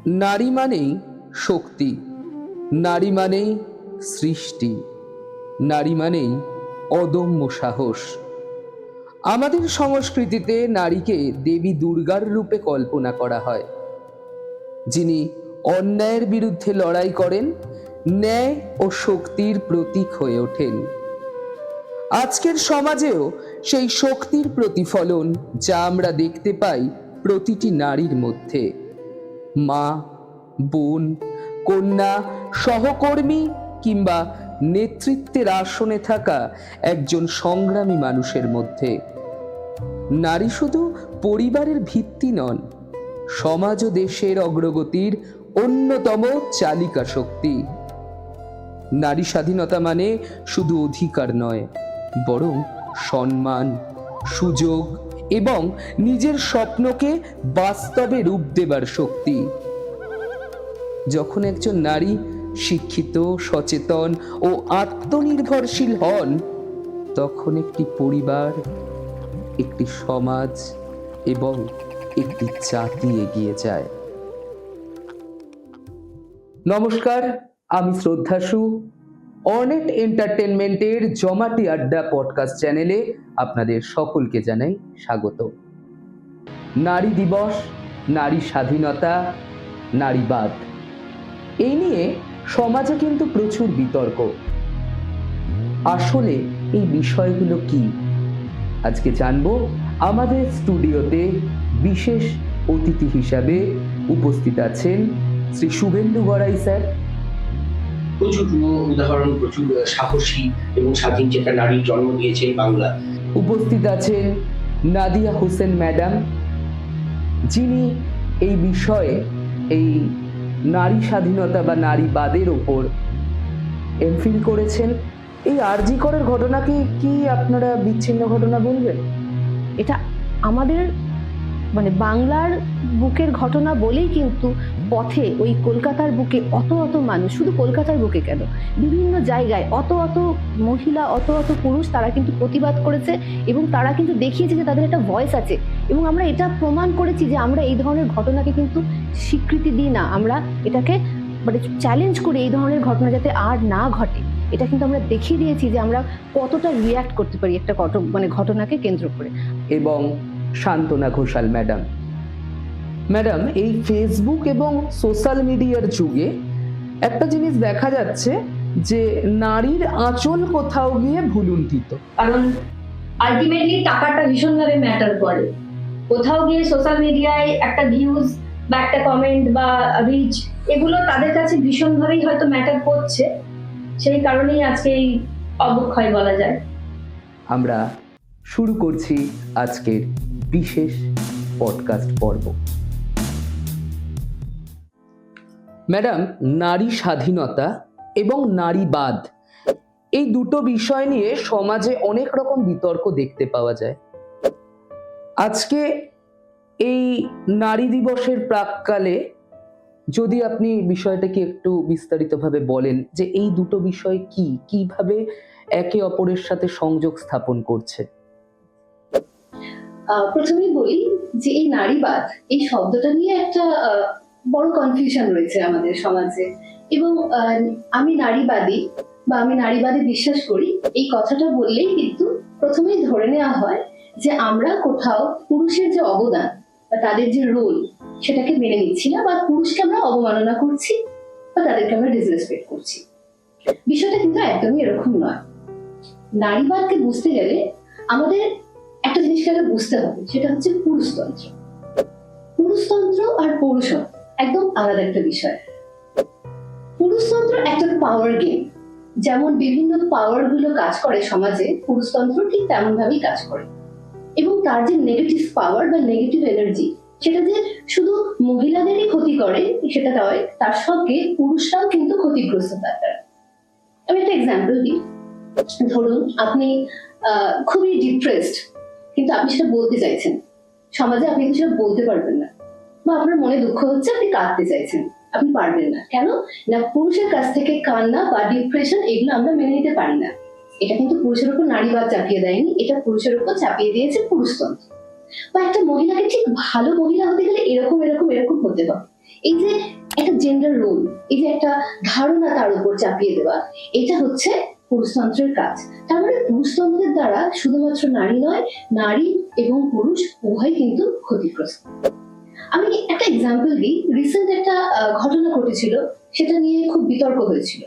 নারী মানেই শক্তি, নারী মানেই সৃষ্টি, নারী মানেই অদম্য সাহস। আমাদের সংস্কৃতিতে নারীকে দেবী দুর্গার রূপে কল্পনা করা হয়, যিনি অন্যায়ের বিরুদ্ধে লড়াই করেন, ন্যায় ও শক্তির প্রতীক হয়ে ওঠেন। আজকের সমাজেও সেই শক্তির প্রতিফলন, যা আমরা দেখতে পাই প্রতিটি নারীর মধ্যে। মা, বোন, কন্যা, সহকর্মী কিংবা নেতৃত্বের আসনে থাকা একজন সংগ্রামী মানুষের মধ্যে। নারী শুধু পরিবারের ভিত্তি নন, সমাজ ও দেশের অগ্রগতির অন্যতম চালিকা শক্তি। নারী স্বাধীনতা মানে শুধু অধিকার নয়, বরং সম্মান, সুযোগ এবং নিজের স্বপ্নকে বাস্তবে রূপ দেবার শক্তি। যখন একজন নারী শিক্ষিত, সচেতন ও আত্মনির্ভরশীল হন, তখন একটি পরিবার, একটি সমাজ এবং একটি জাতি এগিয়ে যায়। নমস্কার, আমি শ্রদ্ধাশু। অনেট এন্টারটেনমেন্টের জমাটি আড্ডা পডকাস্ট চ্যানেলে আপনাদের সকলকে জানাই স্বাগত। নারী দিবস, নারী স্বাধীনতা, নারীবাদ, এই নিয়ে সমাজে কিন্তু প্রচুর বিতর্ক। আসলে এই বিষয়গুলো কি, আজকে জানবো। আমাদের স্টুডিওতে বিশেষ অতিথি হিসাবে উপস্থিত আছেন শ্রী শুভেন্দু গড়াই স্যার। প্রচুর উদাহরণ, প্রচুর সাহসী এবং স্বাধীন চেতা নারীর জন্ম দিয়েছে বাংলা। উপস্থিত আছেন নাদিয়া হোসেন ম্যাডাম, যিনি এই বিষয়ে, এই নারী স্বাধীনতা বা নারীবাদের ওপর এমফিল করেছেন। এই আরজি করের ঘটনাকে কি আপনারা বিচ্ছিন্ন ঘটনা বলবেন? এটা আমাদের বাংলার বুকের ঘটনা বলেই কিন্তু পথে ওই কলকাতার বুকে অত মানুষ, শুধু কলকাতার বুকে কেন, বিভিন্ন জায়গায় অত মহিলা, অত পুরুষ, তারা কিন্তু প্রতিবাদ করেছে এবং তারা কিন্তু দেখিয়েছে যে তাদের একটা ভয়েস আছে। এবং আমরা এটা প্রমাণ করেছি যে আমরা এই ধরনের ঘটনাকে কিন্তু স্বীকৃতি দিই না, আমরা এটাকে চ্যালেঞ্জ করি এই ধরনের ঘটনা যাতে আর না ঘটে। এটা কিন্তু আমরা দেখিয়ে দিয়েছি যে আমরা কতটা রিয়্যাক্ট করতে পারি একটা ঘটনাকে কেন্দ্র করে। এবং শান্তনা ঘোষাল ম্যাডাম। ম্যাডাম, এই ফেসবুক এবং সোশ্যাল মিডিয়ার যুগে একটা জিনিস দেখা যাচ্ছে যে নারীর আঁচল কোথাও গিয়ে ভুলুণ্ঠিত। কারণ আলটিমেটলি টাকাটা ভীষণভাবে ম্যাটার করে। কোথাও গিয়ে সোশ্যাল মিডিয়ায় একটা ভিউজ বা একটা কমেন্ট বা রিচ, এগুলো তাদের কাছে ভীষণভাবেই হয়তো ম্যাটার করছে। সেই কারণেই আজকে এই অবক্ষয় বলা যায়। আমরা শুরু করছি আজকের বিশেষ পডকাস্ট পর্ব। ম্যাডাম, নারী স্বাধীনতা এবং নারীবাদ, এই দুটো বিষয় নিয়ে সমাজে অনেক রকম বিতর্ক দেখতে পাওয়া যায়। আজকে এই নারী দিবসের প্রাক্কালে যদি আপনি বিষয়টাকে একটু বিস্তারিতভাবে বলেন যে এই দুটো বিষয় কি, কিভাবে একে অপরের সাথে সংযোগ স্থাপন করছে। প্রথমেই বলি যে এই নারীবাদ, এই শব্দটা নিয়ে একটা বড় কনফিউশন রয়েছে আমাদের সমাজে। এবং আমি নারীবাদী বা আমি নারীবাদে বিশ্বাস করি, এই কথাটা বললেই কিন্তু প্রথমেই ধরে নেওয়া হয় যে আমরা কোথাও পুরুষের যে অবদান বা তাদের যে রোল, সেটাকে মেনে নিচ্ছি না, বা পুরুষকে আমরা অবমাননা করছি বা তাদেরকে আমরা ডিসরেসপেক্ট করছি। বিষয়টা কিন্তু একদমই এরকম নয়। নারীবাদকে বুঝতে গেলে আমাদের একটা জিনিসকে আগে বুঝতে হবে, সেটা হচ্ছে পুরুষতন্ত্র। পুরুষতন্ত্র আর পৌরুষত্ব একদম আলাদা একটা বিষয়। পুরুষতন্ত্র একটা পাওয়ার গেম। যেমন বিভিন্ন পাওয়ার গুলো কাজ করে সমাজে, পুরুষতন্ত্র ঠিক তেমন ভাবেই কাজ করে। এবং তার যে নেগেটিভ পাওয়ার বা নেগেটিভ এনার্জি, সেটা যে শুধু মহিলাদেরই ক্ষতি করে সেটা নয়, তার সঙ্গে পুরুষরাও কিন্তু ক্ষতিগ্রস্ত তার দ্বারা। আমি একটা এক্সাম্পল দিই। ধরুন আপনি খুবই ডিপ্রেসড, কিন্তু আপনি সেটা বলতে চাইছেন, সমাজে আপনি কিন্তু সেটা বলতে পারবেন না, বা আপনার মনে দুঃখ হচ্ছে, আপনি কাঁদতে চাইছেন, আপনি পারবেন না। কেন না? পুরুষের কাছ থেকে কান্না বা ডিপ্রেশন এগুলো আমরা মেনে নিতে পারি না। এটা কিন্তু পুরুষের উপর নারীবাদ চাপিয়ে দেয়নি, এটা পুরুষের উপর চাপিয়ে দিয়েছে পুরুষতন্ত্র। বা একটা মহিলাকে ঠিক ভালো মহিলা হতে গেলে এরকম এরকম এরকম হতে হবে, এই যে একটা জেন্ডার রোল, এই যে একটা ধারণা তার উপর চাপিয়ে দেওয়া, এটা হচ্ছে পুরুষতন্ত্রের কাজ। তার মানে পুরুষতন্ত্রের দ্বারা শুধুমাত্র নারী নয়, নারী এবং পুরুষ উভয় কিন্তু ক্ষতিগ্রস্ত। আমি একটা এক্সাম্পল দিই। রিসেন্ট একটা ঘটনা ঘটেছিল, সেটা নিয়ে খুব বিতর্ক হয়েছিল।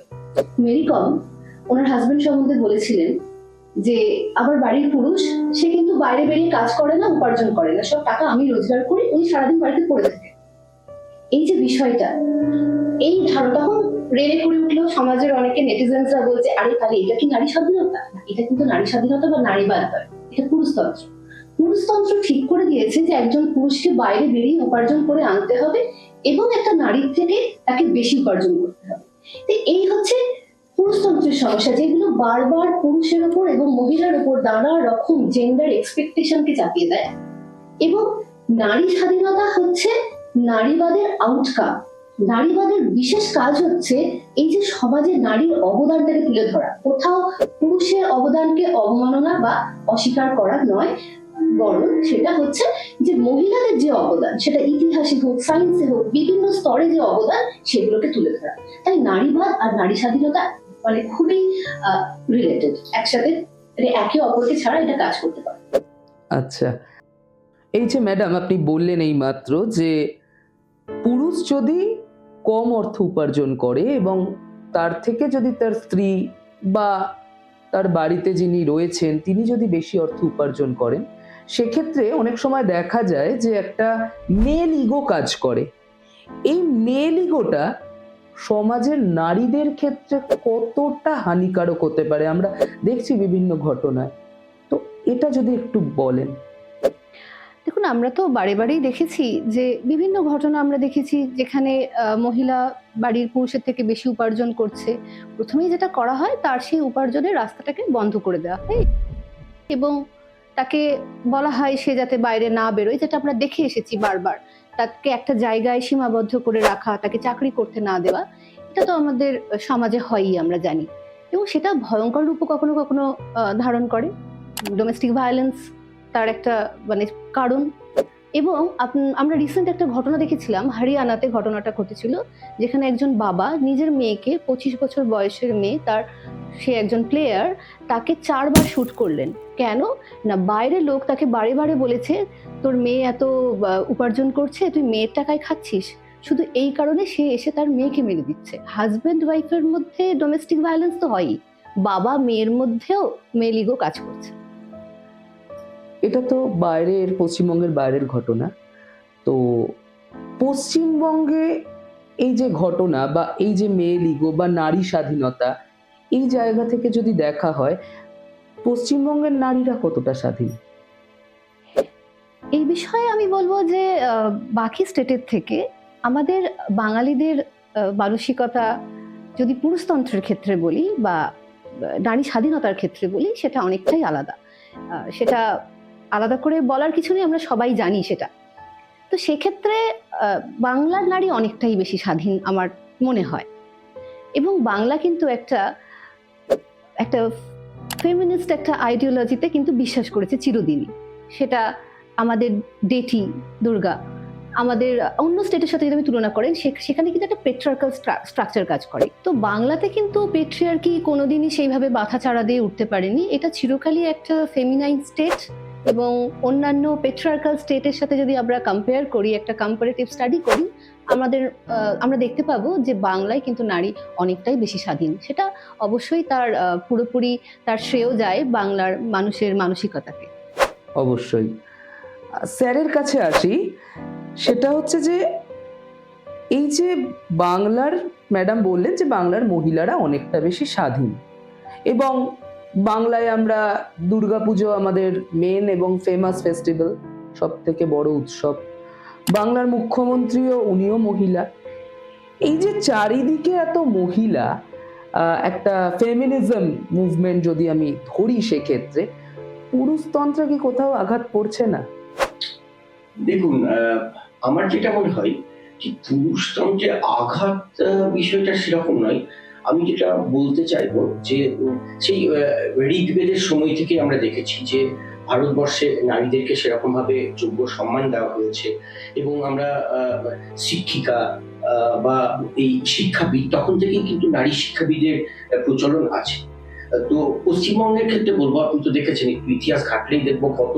মেরি কম ওনার হাজবেন্ড সম্বন্ধে বলেছিলেন যে আমার বাড়ির পুরুষ, সে কিন্তু বাইরে বেরিয়ে কাজ করে না, উপার্জন করে না, সব টাকা আমি রোজগার করি, উনি সারাদিন বাড়িতে পড়ে থাকে। এই যে বিষয়টা, এই ধারণা তখন রেলে করে উঠলো, সমাজের অনেকে নেটিজেন্সরা বলছে আরে তাহলে এটা কি নারী স্বাধীনতা? এটা কিন্তু নারী স্বাধীনতা বা নারীবাদ নয়, এটা পুরুষতন্ত্র। পুরুষতন্ত্র ঠিক করে দিয়েছে যে একজন পুরুষকে বাইরে বেরিয়ে উপার্জন করে আনতে হবে এবং একটা নারীর থেকে তাকে বেশি উপার্জন করতে হবে। তো এই হচ্ছে পুরুষতন্ত্রের সমস্যা, যেগুলো বারবার পুরুষের উপর এবং মহিলার উপর নানা রকম জেন্ডার এক্সপেকটেশনকে চাপিয়ে দেয়। এবং নারী স্বাধীনতা হচ্ছে নারীবাদের আউটকাম। নারীবাদের বিশেষ কাজ হচ্ছে এই যে সমাজে নারীর অবদানটাকে তুলে ধরা, কোথাও পুরুষের অবদানকে অবমাননা বা অস্বীকার করা নয়, বরং সেটা হচ্ছে যে মহিলাদের যে অবদান, সেটা ইতিহাসে হোক, সায়েন্সে হোক, বিভিন্ন স্তরে যে অবদান, সেগুলোকে তুলে ধরা। তাই নারীবাদ আর নারী স্বাধীনতা মানে খুবই রিলেটেড, একসাথে একে অপরকে ছাড়া এটা কাজ করতে পারে। আচ্ছা, এই যে ম্যাডাম আপনি বললেন এই মাত্র যে পুরুষ যদি কম অর্থ উপার্জন করে এবং তার থেকে যদি তার স্ত্রী বা তার বাড়িতে যিনি রয়েছেন তিনি যদি বেশি অর্থ উপার্জন করেন, সেক্ষেত্রে অনেক সময় দেখা যায় যে একটা মেল ইগো কাজ করে। এই মেল ইগোটা সমাজের নারীদের ক্ষেত্রে কতটা হানিকারক হতে পারে আমরা দেখছি বিভিন্ন ঘটনায়, তো এটা যদি একটু বলেন। দেখুন, আমরা তো বারে বারেই দেখেছি যে বিভিন্ন ঘটনা আমরা দেখেছি যেখানে মহিলা বাড়ির পুরুষের থেকে বেশি উপার্জন করছে। প্রথমেই যেটা করা হয়, তার সেই উপার্জনের রাস্তাটাকে বন্ধ করে দেওয়া হয় এবং তাকে বলা হয় সে যাতে বাইরে না বেরোয়, যেটা আমরা দেখে এসেছি বারবার। তাকে একটা জায়গায় সীমাবদ্ধ করে রাখা, তাকে চাকরি করতে না দেওয়া, এটা তো আমাদের সমাজে হয়ই, আমরা জানি। এবং সেটা ভয়ঙ্কর রূপও কখনো কখনো ধারণ করে। ডোমেস্টিক ভায়োলেন্স তার একটা মানে কারণ। এবং আমরা রিসেন্ট একটা ঘটনা দেখেছিলাম, হরিয়ানাতে ঘটনাটা ঘটেছিল, যেখানে একজন বাবা নিজের মেয়েকে, 25 বছর বয়সের মেয়ে, সে একজন প্লেয়ার, তাকে 4 বার শুট করলেন। কেন না, বাইরের লোক তাকে বারে বারে বলেছে তোর মেয়ে এত উপার্জন করছে, তুই মেয়ের টাকায় খাচ্ছিস। শুধু এই কারণে সে এসে তার মেয়েকে মেরে দিচ্ছে। হাজব্যান্ড ওয়াইফের মধ্যে ডোমেস্টিক ভায়োলেন্স তো হয়ই, বাবা মেয়ের মধ্যেও মেল ইগো কাজ করছে। এটা তো বাইরের, পশ্চিমবঙ্গের বাইরের ঘটনা। তো পশ্চিমবঙ্গে এই যে ঘটনা বা এই যে মেল ইগো বা নারী স্বাধীনতা, এই জায়গা থেকে যদি দেখা হয়, পশ্চিমবঙ্গের নারীরা কতটা স্বাধীন? এই বিষয়ে আমি বলবো যে বাকি স্টেটের থেকে আমাদের বাঙালিদের মানসিকতা, যদি পুরুষতন্ত্রের ক্ষেত্রে বলি বা নারী স্বাধীনতার ক্ষেত্রে বলি, সেটা অনেকটাই আলাদা। সেটা আলাদা করে বলার কিছু নেই, আমরা সবাই জানি সেটা। তো সেক্ষেত্রে বাংলার নারী অনেকটাই বেশি স্বাধীন আমার মনে হয়। এবং বাংলা কিন্তু একটা ফেমিনিস্ট একটা আইডিওলজিতে কিন্তু বিশ্বাস করেছে চিরদিনই। সেটা আমাদের ডেটি দুর্গা, আমাদের অন্য স্টেটের সাথে যদি আপনি তুলনা করেন, সেখানে কিন্তু একটা পেট্রিয়ার্কাল স্ট্রাকচার কাজ করে। তো বাংলাতে কিন্তু পেট্রিয়ার্কি কোনোদিনই সেইভাবে বাঁধাচাড়া দিয়ে উঠতে পারেনি। এটা চিরকালই একটা ফেমিনাইন স্টেট। এবং অন্যান্য পেট্রিয়ার্কাল স্টেটের সাথে যদি আমরা কম্পেয়ার করি, একটা কম্পারেটিভ স্টাডি করি, আমরা দেখতে পাবো যে বাংলায় কিন্তু নারী অনেকটাই বেশি স্বাধীন। সেটা অবশ্যই তার পুরোপুরি তার শ্রেয় যায় বাংলার মানুষের মানসিকতাকে। অবশ্যই। স্যারের কাছে আসি, সেটা হচ্ছে যে এই যে বাংলার, ম্যাডাম বললেন যে বাংলার মহিলারা অনেকটা বেশি স্বাধীন এবং বাংলায় আমরা দুর্গাপুজো আমাদের মেন এবং ফেমাস ফেস্টিভ্যাল, সব থেকে বড় উৎসব। বাংলার মুখ্যমন্ত্রীও উনিও মহিলা। এই যে চারিদিকে এত মহিলা, একটা ফেমিনিজম মুভমেন্ট যদি আমি ধরি, সেক্ষেত্রে পুরুষতন্ত্রে কি কোথাও আঘাত পড়ছে না? দেখুন, আমার যেটা মনে হয় যে পুরুষতন্ত্রে আঘাত বিষয়টা সেরকম নয়। আমি যেটা বলতে চাইবো যে সেই ঋগ্বেদের সময় থেকে আমরা দেখেছি যে ভারতবর্ষে নারীদেরকে সেরকম ভাবে যোগ্য সম্মান দেওয়া হয়েছে এবং আমরা শিক্ষিকা বা এই শিক্ষাবিদ তখন থেকেই কিন্তু নারী শিক্ষাবিদের প্রচলন আছে। তো পশ্চিমবঙ্গের ক্ষেত্রে বলবো, আপনি তো দেখেছেন একটু ইতিহাস ঘাটলেই দেখবো কত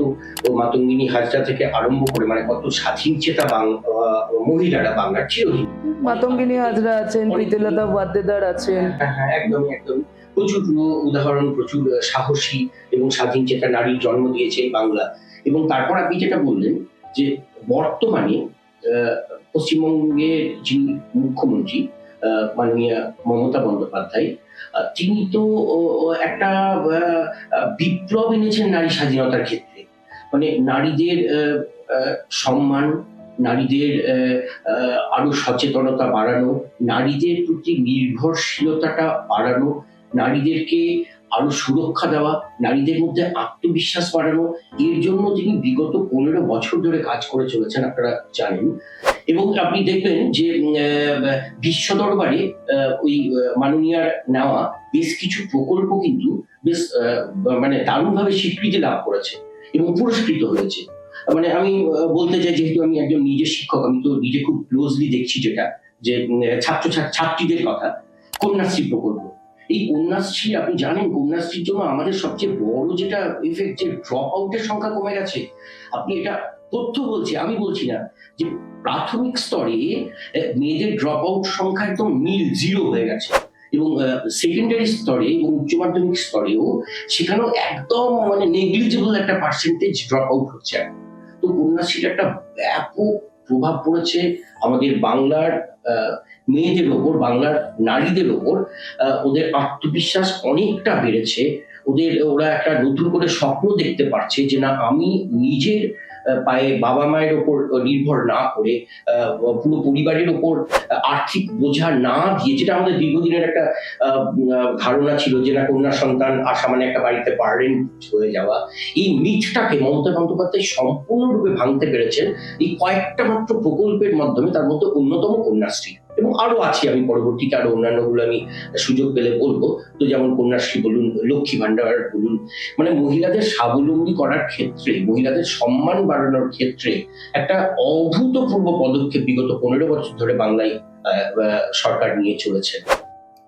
মাতঙ্গিনী হাজরা থেকে আরম্ভ করে মানে কত স্বাধীন চেতা মহিলারা বাংলার চিরদিন। মাতঙ্গিনী হাজরা আছেন, প্রীতিলতা ওয়াদ্দেদার আছেন। হ্যাঁ, একদমই একদমই প্রচুর উদাহরণ, প্রচুর সাহসী এবং স্বাধীন চেতা নারীর জন্ম দিয়েছে এই বাংলা। এবং তারপর আপনি যেটা বললেন যে বর্তমানে পশ্চিমবঙ্গের যিনি মুখ্যমন্ত্রী মাননীয়া মমতা বন্দ্যোপাধ্যায়, তিনি তো একটা বিপ্লব এনেছেন নারী স্বাধীনতার ক্ষেত্রে। মানে নারীদের সম্মান, নারীদের আরো সচেতনতা বাড়ানো, নারীদের প্রতি নির্ভরশীলতাটা বাড়ানো, নারীদেরকে আরো সুরক্ষা দেওয়া, নারীদের মধ্যে আত্মবিশ্বাস বাড়ানো, এর জন্য তিনি বিগত 15 বছর ধরে কাজ করে চলেছেন, আপনারা জানেন। এবং আপনি দেখবেন যে বিশ্ব দরবারে ওই মাননীয়ার নেওয়া বেশ কিছু প্রকল্প কিন্তু বেশ মানে দারুণভাবে স্বীকৃতি লাভ করেছে এবং পুরস্কৃত হয়েছে। মানে আমি বলতে চাই, যেহেতু আমি একজন নিজে শিক্ষক, আমি তো নিজে খুব ক্লোজলি দেখছি যেটা যে ছাত্রীদের কথা, কন্যাশ্রী প্রকল্প। এই কন্যাশ্রী, আপনি জানেন কন্যাশ্রীর জন্য আমাদের সবচেয়ে বড় যেটা এফেক্ট, যে ড্রপ আউটের সংখ্যা কমে গেছে। আপনি এটা তথ্য বলছি, আমি বলছি না, যে প্রাথমিক স্তরে মেয়েদের ড্রপ আউট সংখ্যা একদম জিরো হয়ে গেছে এবং সেকেন্ডারি স্তরে এবং উচ্চ মাধ্যমিক স্তরেও সেখানেও একদম মানে নেগলিজেবল একটা পার্সেন্টেজ ড্রপ আউট হচ্ছে। তো কন্যাশ্রীর একটা ব্যাপক প্রভাব পড়েছে আমাদের বাংলার মেয়েদের ওপর, বাংলার নারীদের ওপর। ওদের আত্মবিশ্বাস অনেকটা বেড়েছে, ওরা একটা নতুন করে স্বপ্ন দেখতে পারছে যে না, আমি নিজের পায়ে বাবা মায়ের ওপর নির্ভর না করে, পুরো পরিবারের ওপর আর্থিক বোঝা না দিয়ে, যেটা আমাদের দীর্ঘদিনের একটা ধারণা ছিল যে না, কন্যা সন্তান আসা মানে একটা বাড়িতে বার্ডেন হয়ে যাওয়া, এই মিথটাকে মমতা বন্দ্যোপাধ্যায় সম্পূর্ণরূপে ভাঙতে পেরেছেন এই কয়েকটা মাত্র প্রকল্পের মাধ্যমে, তার মধ্যে অন্যতম কন্যাশ্রী। এবং আরো আছে, আমি পরবর্তীতে আরো অন্যান্যগুলো আমি সুযোগ পেলে বলবো। তো যেমন কন্যাশ্রী বলুন, লক্ষ্মী ভান্ডার বলুন, মানে মহিলাদের স্বাবলম্বী করার ক্ষেত্রে, মহিলাদের সম্মান বাড়ানোর ক্ষেত্রে একটা অভূতপূর্ব পদক্ষেপ বিগত 15 বছর ধরে বাংলায় সরকার নিয়ে চলেছে।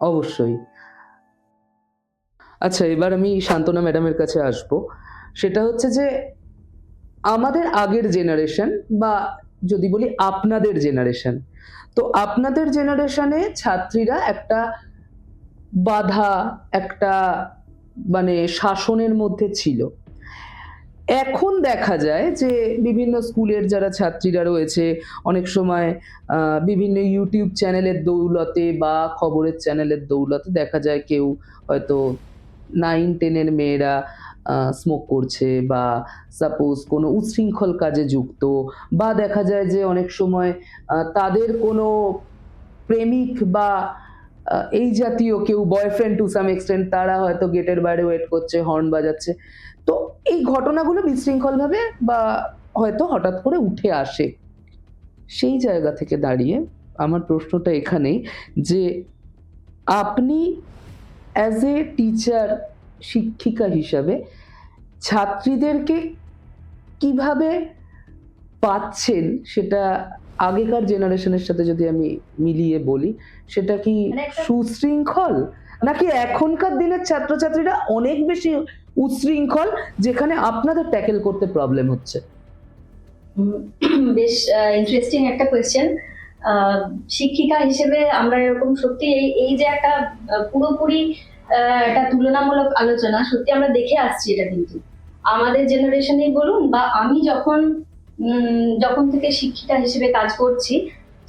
অবশ্যই। আচ্ছা, এবার আমি শান্তনা ম্যাডামের কাছে আসব। সেটা হচ্ছে যে আমাদের আগের জেনারেশন, বা যদি বলি আপনাদের জেনারেশন, তো আপনাদের জেনারেশনে ছাত্রীরা একটা বাধা, একটা মানে শাসনের মধ্যে ছিল। এখন দেখা যায় যে বিভিন্ন স্কুলের যারা ছাত্রীরা রয়েছে, অনেক সময় বিভিন্ন ইউটিউব চ্যানেলের দৌলতে বা খবরের চ্যানেলের দৌলতে দেখা যায় কেউ হয়তো 9-10-এর মেয়েরা স্মোক করছে, বা সাপোজ কোনো উচ্ছৃঙ্খল কাজে যুক্ত, বা দেখা যায় যে অনেক সময় তাদের কোনো প্রেমিক বা এই জাতীয় কেউ, বয়ফ্রেন্ড টু সাম এক্সটেন্ট, তারা হয়তো গেটের বাইরে ওয়েট করছে, হর্ন বাজাচ্ছে। তো এই ঘটনাগুলো বিশৃঙ্খলভাবে বা হয়তো হঠাৎ করে উঠে আসে। সেই জায়গা থেকে দাঁড়িয়ে আমার প্রশ্নটা এখানেই, যে আপনি অ্যাজ এ টিচার, শিক্ষিকা হিসাবে ছাত্রীদেরকে কিভাবে পাচ্ছেন, সেটা আগেকার জেনারেশনের সাথে যদি আমি মিলিয়ে বলি, সেটা কি সুশৃঙ্খল, নাকি এখনকার দিনের ছাত্রছাত্রীরা অনেক বেশি উচ্ছৃঙ্খল, যেখানে আপনাদের ট্যাকেল করতে প্রবলেম হচ্ছে? বেশ ইন্টারেস্টিং একটা কোয়েশ্চেন। শিক্ষিকা হিসেবে আমরা এরকম সত্যি এই যে একটা পুরোপুরি একটা তুলনামূলক আলোচনা, সত্যি আমরা দেখে আসছি এটা, কিন্তু আমাদের জেনারেশনেই বলুন বা আমি যখন থেকে শিক্ষিকা হিসেবে কাজ করছি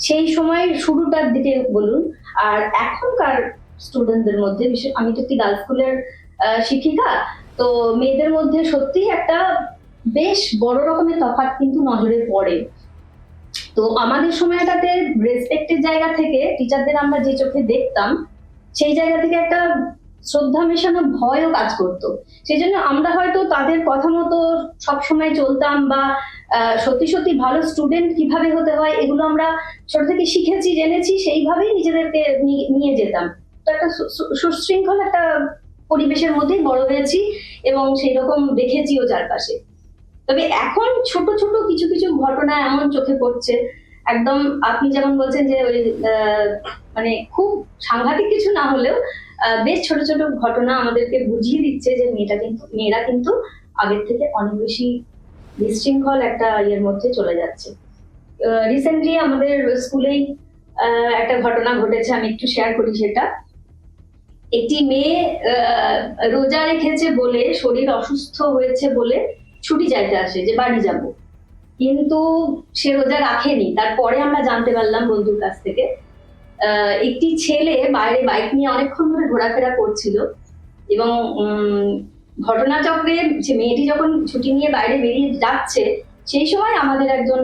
সেই সময়ের শুরুটার দিকে বলুন, আর এখনকার স্টুডেন্টদের মধ্যে, বিশেষ আমি তো একটি গার্লস স্কুলের শিক্ষিকা, তো মেয়েদের মধ্যে সত্যি একটা বেশ বড় রকমের তফাৎ কিন্তু নজরে পড়ে। তো আমাদের সময়টাতে রেসপেক্টের জায়গা থেকে টিচারদের আমরা যে চোখে দেখতাম, সেই জায়গা থেকে একটা শ্রদ্ধা মেশানো ভয়ও কাজ করতো। সেই জন্য আমরা হয়তো তাদের কথা মতো সবসময় চলতাম, বা সত্যি সত্যি ভালো স্টুডেন্ট কিভাবে হতে হয় এগুলো আমরা ছোট থেকে শিখেছি, জেনেছি, সেইভাবেই নিজেদেরকে নিয়ে যেতাম। তো একটা সুশৃঙ্খল একটা পরিবেশের মধ্যেই বড় হয়েছি এবং সেই রকম দেখেছিও চারপাশে। তবে এখন ছোট ছোট কিছু কিছু ঘটনা এমন চোখে পড়ছে, একদম আপনি যেমন বলছেন যে ওই মানে খুব সাংঘাতিক কিছু না হলেও বেশ ছোট ছোট ঘটনা আমাদেরকে বুঝিয়ে দিচ্ছে যে মেয়েরা কিন্তু আগের থেকে অনেক বেশি বিশৃঙ্খল একটা ইয়ের মধ্যে চলে যাচ্ছে। রিসেন্টলি আমাদের স্কুলেই একটা ঘটনা ঘটেছে, আমি একটু শেয়ার করি সেটা। একটি মেয়ে রোজা রেখেছে বলে, শরীর অসুস্থ হয়েছে বলে ছুটি চাইতে আসে যে বাড়ি যাব, কিন্তু সে রোজা রাখেনি। তারপরে আমরা জানতে পারলাম বন্ধুর কাছ থেকে একটি ছেলে বাইরে বাইক নিয়ে অনেকক্ষণ ধরে ঘোরাফেরা করছিল এবং ঘটনাচক্রে যে মেয়েটি যখন ছুটি নিয়ে বাইরে বেরিয়ে যাচ্ছে সেই সময় আমাদের একজন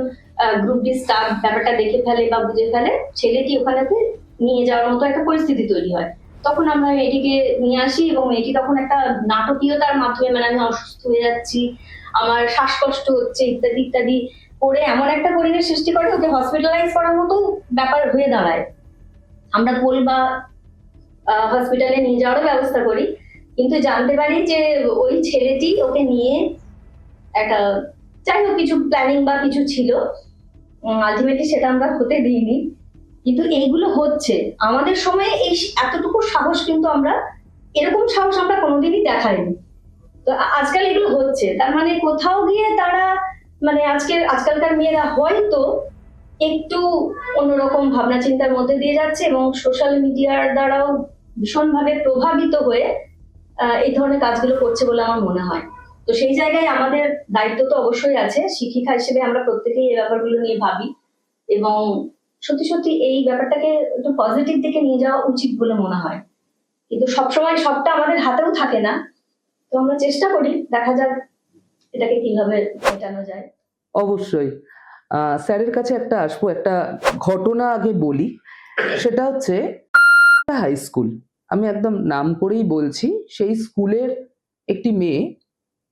গ্রুপ ডি স্টাফ ব্যাপারটা দেখে ফেলে বা বুঝে ফেলে, ছেলেটি ওখানেতে নিয়ে যাওয়ার মতো একটা পরিস্থিতি তৈরি হয়। তখন আমরা মেয়েটিকে নিয়ে আসি এবং মেয়েটি তখন একটা নাটকীয়তার মাধ্যমে, মানে আমি অসুস্থ হয়ে যাচ্ছি, আমার শ্বাসকষ্ট হচ্ছে ইত্যাদি ইত্যাদি করে এমন একটা পরিবেশ সৃষ্টি করে ওকে হসপিটালাইজ করার মতো ব্যাপার হয়ে দাঁড়ায়। আমরা পোল বা হসপিটালে নিয়ে যাওয়ারও ব্যবস্থা করি, কিন্তু জানতে পারি যে ওই ছেলেটি ওকে নিয়ে একটা যাই হোক কিছু প্ল্যানিং বা কিছু ছিল, আলটিমেটলি সেটা আমরা হতে দিইনি। কিন্তু এইগুলো হচ্ছে আমাদের সময়ে, এই এতটুকু সাহস কিন্তু এরকম সাহস আমরা কোনোদিনই দেখাইনি। তো আজকাল এগুলো হচ্ছে, তার মানে কোথাও গিয়ে তারা মানে আজকালকার মেয়েরা হয়তো একটু অন্যরকম ভাবনা চিন্তার মধ্যে দিয়ে যাচ্ছে এবং সোশ্যাল মিডিয়ার দ্বারাও ভীষণভাবে প্রভাবিত হয়ে এই ধরনের কাজগুলো করছে বলে আমার মনে হয়। তো সেই জায়গায় আমাদের দায়িত্ব তো অবশ্যই আছে, শিক্ষিকা হিসেবে আমরা প্রত্যেকেই এই ব্যাপারগুলো নিয়ে ভাবি এবং সত্যি সত্যি এই ব্যাপারটাকে একটু পজিটিভ দিকে নিয়ে যাওয়া উচিত বলে মনে হয়। কিন্তু সবসময় সবটা আমাদের হাতেও থাকে না, তো আমরা চেষ্টা করি, দেখা যাক এটাকে কিভাবে মেটানো যায়। অবশ্যই স্যারের কাছে একটা আসবো, একটা ঘটনা আগে বলি। সেটা হচ্ছে হাই স্কুল, আমি একদম নাম করেই বলছি। সেই স্কুলের একটি মেয়ে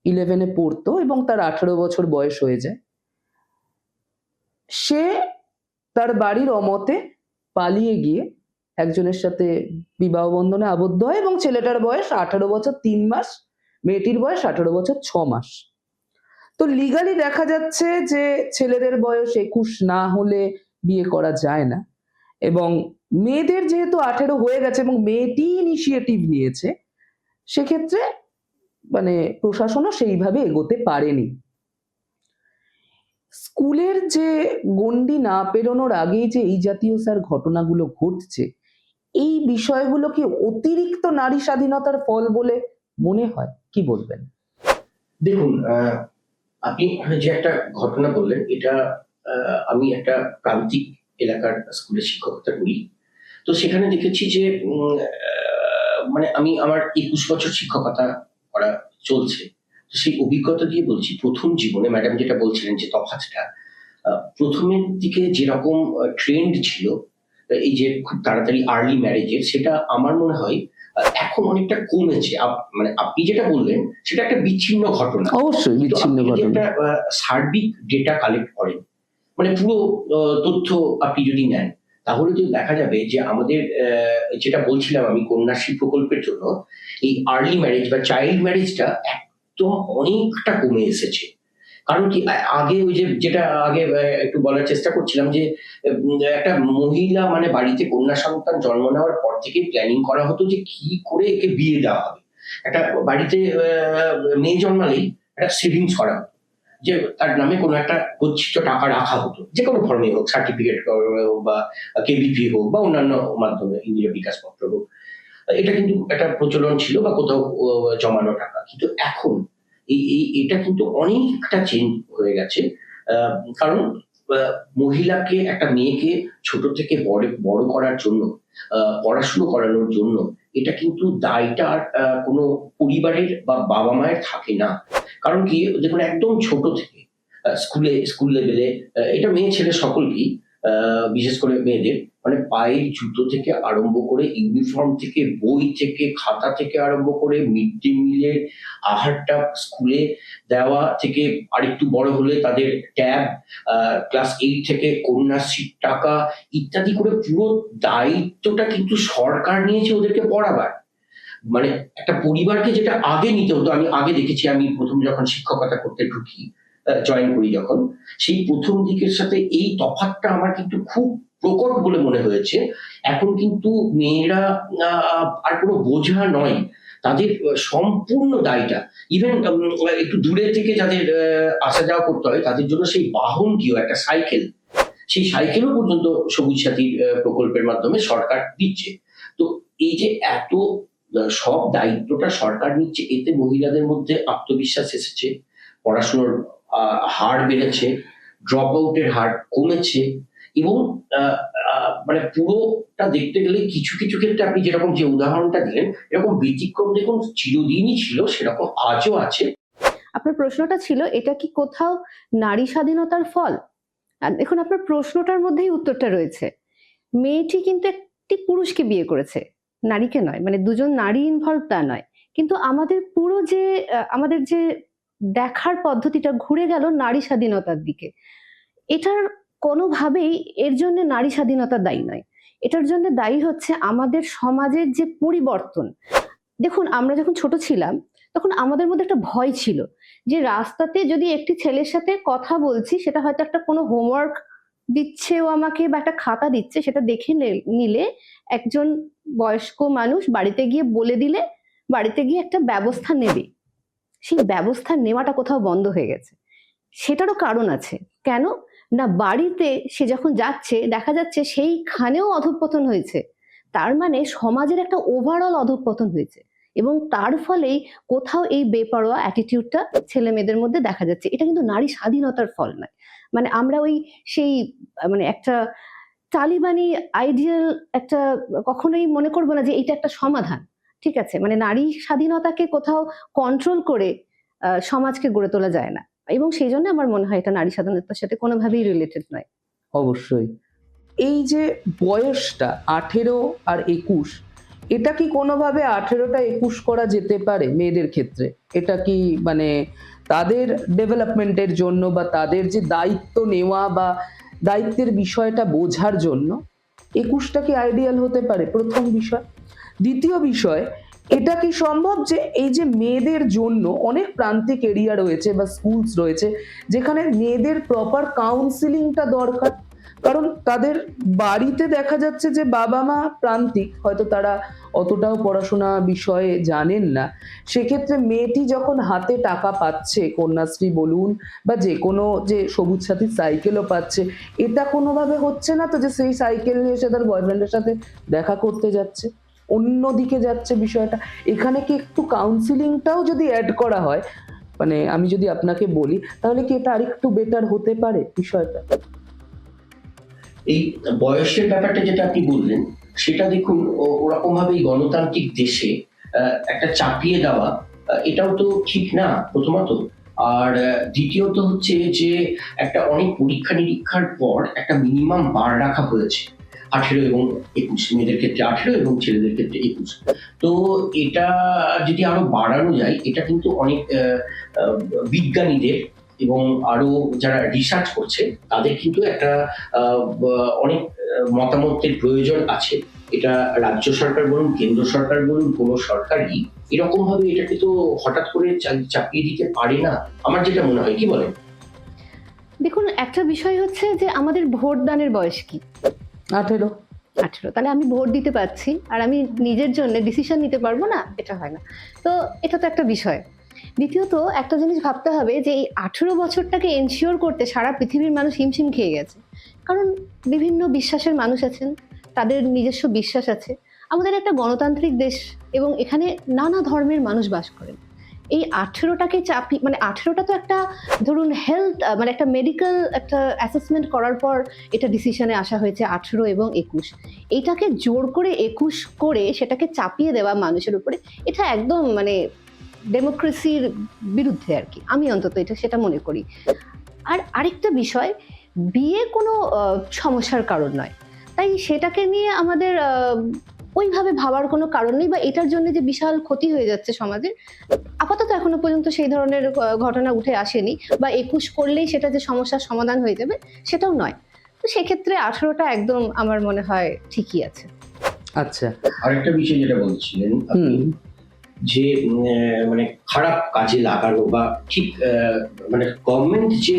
11-এ পড়তো এবং তার 18 বছর বয়স হয়ে যায়। সে তার বাড়ির অমতে পালিয়ে গিয়ে একজনের সাথে বিবাহ বন্ধনে আবদ্ধ হয় এবং ছেলেটার বয়স 18 বছর 3 মাস, মেয়েটির বয়স 18 বছর 6 মাস। তো লিগালি দেখা যাচ্ছে যে ছেলেদের বয়স 21 না হলে বিয়ে করা যায় না, এবং মেয়েদের যেহেতু 18 হয়ে গেছে এবং মেয়েটি ইনিশিয়েটিভ নিয়েছে, সেক্ষেত্রে মানে প্রশাসনও সেইভাবে এগোতে পারেনি। স্কুলের যে গণ্ডি না পেরোনোর আগেই যে এই জাতীয় স্যার ঘটনাগুলো ঘটছে, এই বিষয়গুলো কি অতিরিক্ত নারী স্বাধীনতার ফল বলে মনে হয়? কি বলবেন? দেখুন, আপনি যে একটা ঘটনা বললেন, এটা আমি একটা প্রান্তিক এলাকার স্কুলে শিক্ষকতা করি। তো সেখানে দেখেছি যে মানে আমি আমার 21 বছর শিক্ষকতা করা চলছে। তো সেই অভিজ্ঞতা দিয়ে বলছি, প্রথম জীবনে ম্যাডাম যেটা বলছিলেন যে তফাৎটা, প্রথমের দিকে যেরকম ট্রেন্ড ছিল এই যে খুব তাড়াতাড়ি আর্লি ম্যারেজের, সেটা আমার মনে হয় এখন অনেকটা কমেছে। মানে আপনি যেটা বললেন সেটা একটা বিচ্ছিন্ন ঘটনা, অবশ্যই বিচ্ছিন্ন আপনি যদি ঘটনা। একটা সার্বিক ডেটা কালেক্ট করেন, মানে পুরো তথ্য আপনি যদি নেন, তাহলে তো দেখা যাবে যে আমাদের যেটা বলছিলাম আমি কন্যাশ্রী প্রকল্পের জন্য এই আর্লি ম্যারেজ বা চাইল্ড ম্যারেজটা একদম অনেকটা কমে এসেছে। কারণ কি, আগে ওই যে যেটা আগে একটু বলার চেষ্টা করছিলাম যে একটা মহিলা মানে বাড়িতে কন্যা সন্তান জন্ম নেওয়ার পর থেকে প্ল্যানিং করা হতো যে কি করে একে বিয়ে দেওয়া হবে। একটা বাড়িতে মেয়ে জন্মালেই একটা সেভিংস করা হতো, যে তার নামে কোনো একটা গচ্ছিত টাকা রাখা হতো, যে কোনো ফর্মে হোক, সার্টিফিকেট হোক বা কেবিপি হোক বা অন্যান্য মাধ্যমে ইন্দিরা বিকাশ পত্র হোক, এটা কিন্তু একটা প্রচলন ছিল বা কোথাও জমানো টাকা। কিন্তু এখন এটা কিন্তু অনেকটা চেঞ্জ হয়ে গেছে। কারণ মহিলাকে, একটা মেয়েকে ছোট থেকে বড় করার জন্য, পড়াশুনো করানোর জন্য, এটা কিন্তু দায়টা আর কোনো পরিবারের বা বাবা মায়ের থাকে না। কারণ কি, দেখুন একদম ছোট থেকে স্কুল লেভেলে এটা মেয়ে ছেলে সকলকেই, বিশেষ করে মেয়েদের মানে পায়ের জুতো থেকে আরম্ভ করে, ইউনিফর্ম থেকে, বই থেকে, খাতা থেকে আরম্ভ করে, মিড ডে মিলের আহারটা স্কুলে দেওয়া থেকে আরেকটু বড় হলে তাদের ট্যাব, ক্লাস 8 থেকে কন্যাশ্রীর টাকা ইত্যাদি করে পুরো দায়িত্বটা কিন্তু সরকার নিয়েছে ওদেরকে পড়াবার। মানে একটা পরিবারকে যেটা আগে নিতে হতো, আমি আগে দেখেছি, আমি প্রথম যখন শিক্ষকতা করতে ঢুকি জয়েন করি যখন, সেই প্রথম দিকের সাথে এই তফাৎটা আমার কিন্তু খুব প্রকট বলে মনে হয়েছে। এখন কিন্তু মেয়েরা আর কোনো বোঝা নয়, তাদের সম্পূর্ণ দায়টা, ইভেন একটু দূরে থেকে যাদের আসা যাওয়া করতে হয় তাদের জন্য সেই বাহনটিও একটা সাইকেল, সেই সাইকেলও পর্যন্ত সবুজ সাথী প্রকল্পের মাধ্যমে সরকার দিচ্ছে। তো এই যে এত সব দায়িত্বটা সরকার নিচ্ছে, এতে মহিলাদের মধ্যে আত্মবিশ্বাস এসেছে, পড়াশোনার হার বেড়েছে, ড্রপ আউটের হার কমেছে, এবং মানে পুরোটা দেখতে গেলে কিছু কিছু ক্ষেত্রে আপনি যেরকম যে উদাহরণটা দিলেন, এরকম ব্যতিক্রম দেখুন চিরদিনই ছিল, সেরকম আজও আছে। আপনার প্রশ্নটা ছিল এটা কি কোথাও নারী স্বাধীনতার ফল? আর দেখুন আপনার প্রশ্নটার মধ্যেই উত্তরটা রয়েছে। মেয়েটি কিন্তু একটি পুরুষকে বিয়ে করেছে, নারীকে নয়, মানে দুজন নারী ইনভলভ তা নয়, কিন্তু আমাদের পুরো যে আমাদের যে দেখার পদ্ধতিটা ঘুরে গেল নারী স্বাধীনতার দিকে। এটার কোনোভাবেই এর জন্য নারী স্বাধীনতা দায়ী নয়, এটার জন্য দায়ী হচ্ছে আমাদের সমাজের যে পরিবর্তন। দেখুন আমরা যখন ছোট ছিলাম তখন আমাদের মধ্যে একটা ভয় ছিল যে রাস্তাতে যদি একটি ছেলের সাথে কথা বলছি, সেটা হয়তো একটা কোনো হোমওয়ার্ক দিচ্ছে ও আমাকে, বা একটা খাতা দিচ্ছে, সেটা দেখে নিলে একজন বয়স্ক মানুষ বাড়িতে গিয়ে বলে দিলে বাড়িতে গিয়ে একটা ব্যবস্থা নেবে। সেই ব্যবস্থা নেওয়াটা কোথাও বন্ধ হয়ে গেছে। সেটারও কারণ আছে। কেন না, বাড়িতে সে যখন যাচ্ছে দেখা যাচ্ছে সেইখানেও অধঃপতন হয়েছে, তার মানে সমাজের একটা ওভারঅল অধঃপতন হয়েছে, এবং তার ফলেই কোথাও এই বেপরোয়া অ্যাটিটিউডটা ছেলে মেয়েদের মধ্যে দেখা যাচ্ছে। এটা কিন্তু নারী স্বাধীনতার ফল নয়। মানে আমরা ওই সেই মানে একটা তালিবানি আইডিয়াল একটা কখনোই মনে করবো না যে এটা একটা সমাধান। ঠিক আছে, মানে নারী স্বাধীনতাকে কোথাও কন্ট্রোল করে সমাজকে গড়ে তোলা যায় না, এবং সেই জন্য আমার মনে হয় এটা নারী স্বাধীনতার সাথে কোনোভাবেই রিলেটেড নয়। অবশ্যই। এই যে বয়সটা 18 আর 21, এটা কি কোনোভাবে 18টা 21 করা যেতে পারে মেয়েদের ক্ষেত্রে? এটা কি মানে তাদের ডেভেলপমেন্টের জন্য বা তাদের যে দায়িত্ব নেওয়া বা দায়িত্বের বিষয়টা বোঝার জন্য 21টা কি আইডিয়াল হতে পারে? প্রথম বিষয়। দ্বিতীয় বিষয়, এটা কি সম্ভব যে এই যে মেয়েদের জন্য অনেক প্রান্তিক এরিয়া রয়েছে বা স্কুলস রয়েছে যেখানে মেয়েদের প্রপার কাউন্সিলিংটা দরকার? কারণ তাদের বাড়িতে দেখা যাচ্ছে যে বাবা মা প্রান্তিক, হয়তো তারা অতটাও পড়াশোনা বিষয়ে জানেন না, সেক্ষেত্রে মেয়েটি যখন হাতে টাকা পাচ্ছে, কন্যাশ্রী বলুন বা যে কোনো যে সবুজ সাথী সাইকেলও পাচ্ছে, এটা কোনোভাবে হচ্ছে না তো যে সেই সাইকেল নিয়ে সে তার বয়ফ্রেন্ডের সাথে দেখা করতে যাচ্ছে, অন্যদিকে যাচ্ছে বিষয়টা। এখানে কি একটু কাউন্সিলিংটাও যদি অ্যাড করা হয়, মানে আমি যদি আপনাকে বলি, তাহলে কি এটা আরেকটু বেটার হতে পারে বিষয়টা? এই বয়সের ব্যাপারটা যেটা আপনি বললেন, সেটা দেখুন ওরকম ভাবে গণতান্ত্রিক দেশে একটা চাপিয়ে দেওয়া, এটাও তো ঠিক না প্রথমত। আর দ্বিতীয়ত হচ্ছে যে একটা অনেক পরীক্ষা নিরীক্ষার পর একটা মিনিমাম বার রাখা হয়েছে, 18 এবং 21, মেয়েদের ক্ষেত্রে 18 এবং ছেলেদের ক্ষেত্রে 21। তো এটা যদি আরো বাড়ানো যায়, এটা কিন্তু অনেক বিজ্ঞানীদের এবং আরো যারা রিসার্চ করছে তাদের কিন্তু একটা অনেক মতামতের প্রয়োজন আছে। এটা রাজ্য সরকার বলুন, কেন্দ্র সরকার বলুন, কোনো সরকারই এরকম ভাবে এটাকে তো হঠাৎ করে চাপিয়ে দিতে পারে না, আমার যেটা মনে হয়। কি বলেন? দেখুন একটা বিষয় হচ্ছে যে আমাদের ভোট দানের বয়স কি? 18। তাহলে আমি ভোট দিতে পারছি আর আমি নিজের জন্য ডিসিশন নিতে পারবো না? এটা হয় না। তো এটা তো একটা বিষয়। দ্বিতীয়ত একটা জিনিস ভাবতে হবে যে এই 18 বছরটাকে এনশিওর করতে সারা পৃথিবীর মানুষ হিমশিম খেয়ে গেছে। কারণ বিভিন্ন বিশ্বাসের মানুষ আছেন, তাদের নিজস্ব বিশ্বাস আছে। আমাদের একটা গণতান্ত্রিক দেশ এবং এখানে নানা ধর্মের মানুষ বাস করেন। এই 18টাকে মানে 18টা তো একটা ধরুন হেলথ মানে একটা মেডিকেল একটা অ্যাসেসমেন্ট করার পর এটা ডিসিশনে আসা হয়েছে 18 এবং 21। এইটাকে জোর করে 21 করে সেটাকে চাপিয়ে দেওয়া মানুষের উপরে, এটা একদম মানে ডেমোক্রেসির বিরুদ্ধে আর কি, আমি অন্তত এটা সেটা মনে করি। আর আরেকটা বিষয়, বিয়ে কোনো সমস্যার কারণ নয়, তাই সেটাকে নিয়ে আমাদের ওইভাবে ভাবার কোনো কারণ নেই, বা এটার জন্য যে বিশাল ক্ষতি হয়ে যাচ্ছে সমাজের, আপাতত এখনো পর্যন্ত সেই ধরনের ঘটনা উঠে আসেনি, বা 21 করলেই সেটা যে সমস্যার সমাধান হয়ে যাবে সেটাও নয়। তো সেক্ষেত্রে 18টা একদম আমার মনে হয় ঠিকই আছে। আচ্ছা, আরেকটা বিষয় যেটা বলছিলেন আপনি, যে মানে খারাপ কাজে লাগানো বা ঠিক মানে গভর্নমেন্ট যে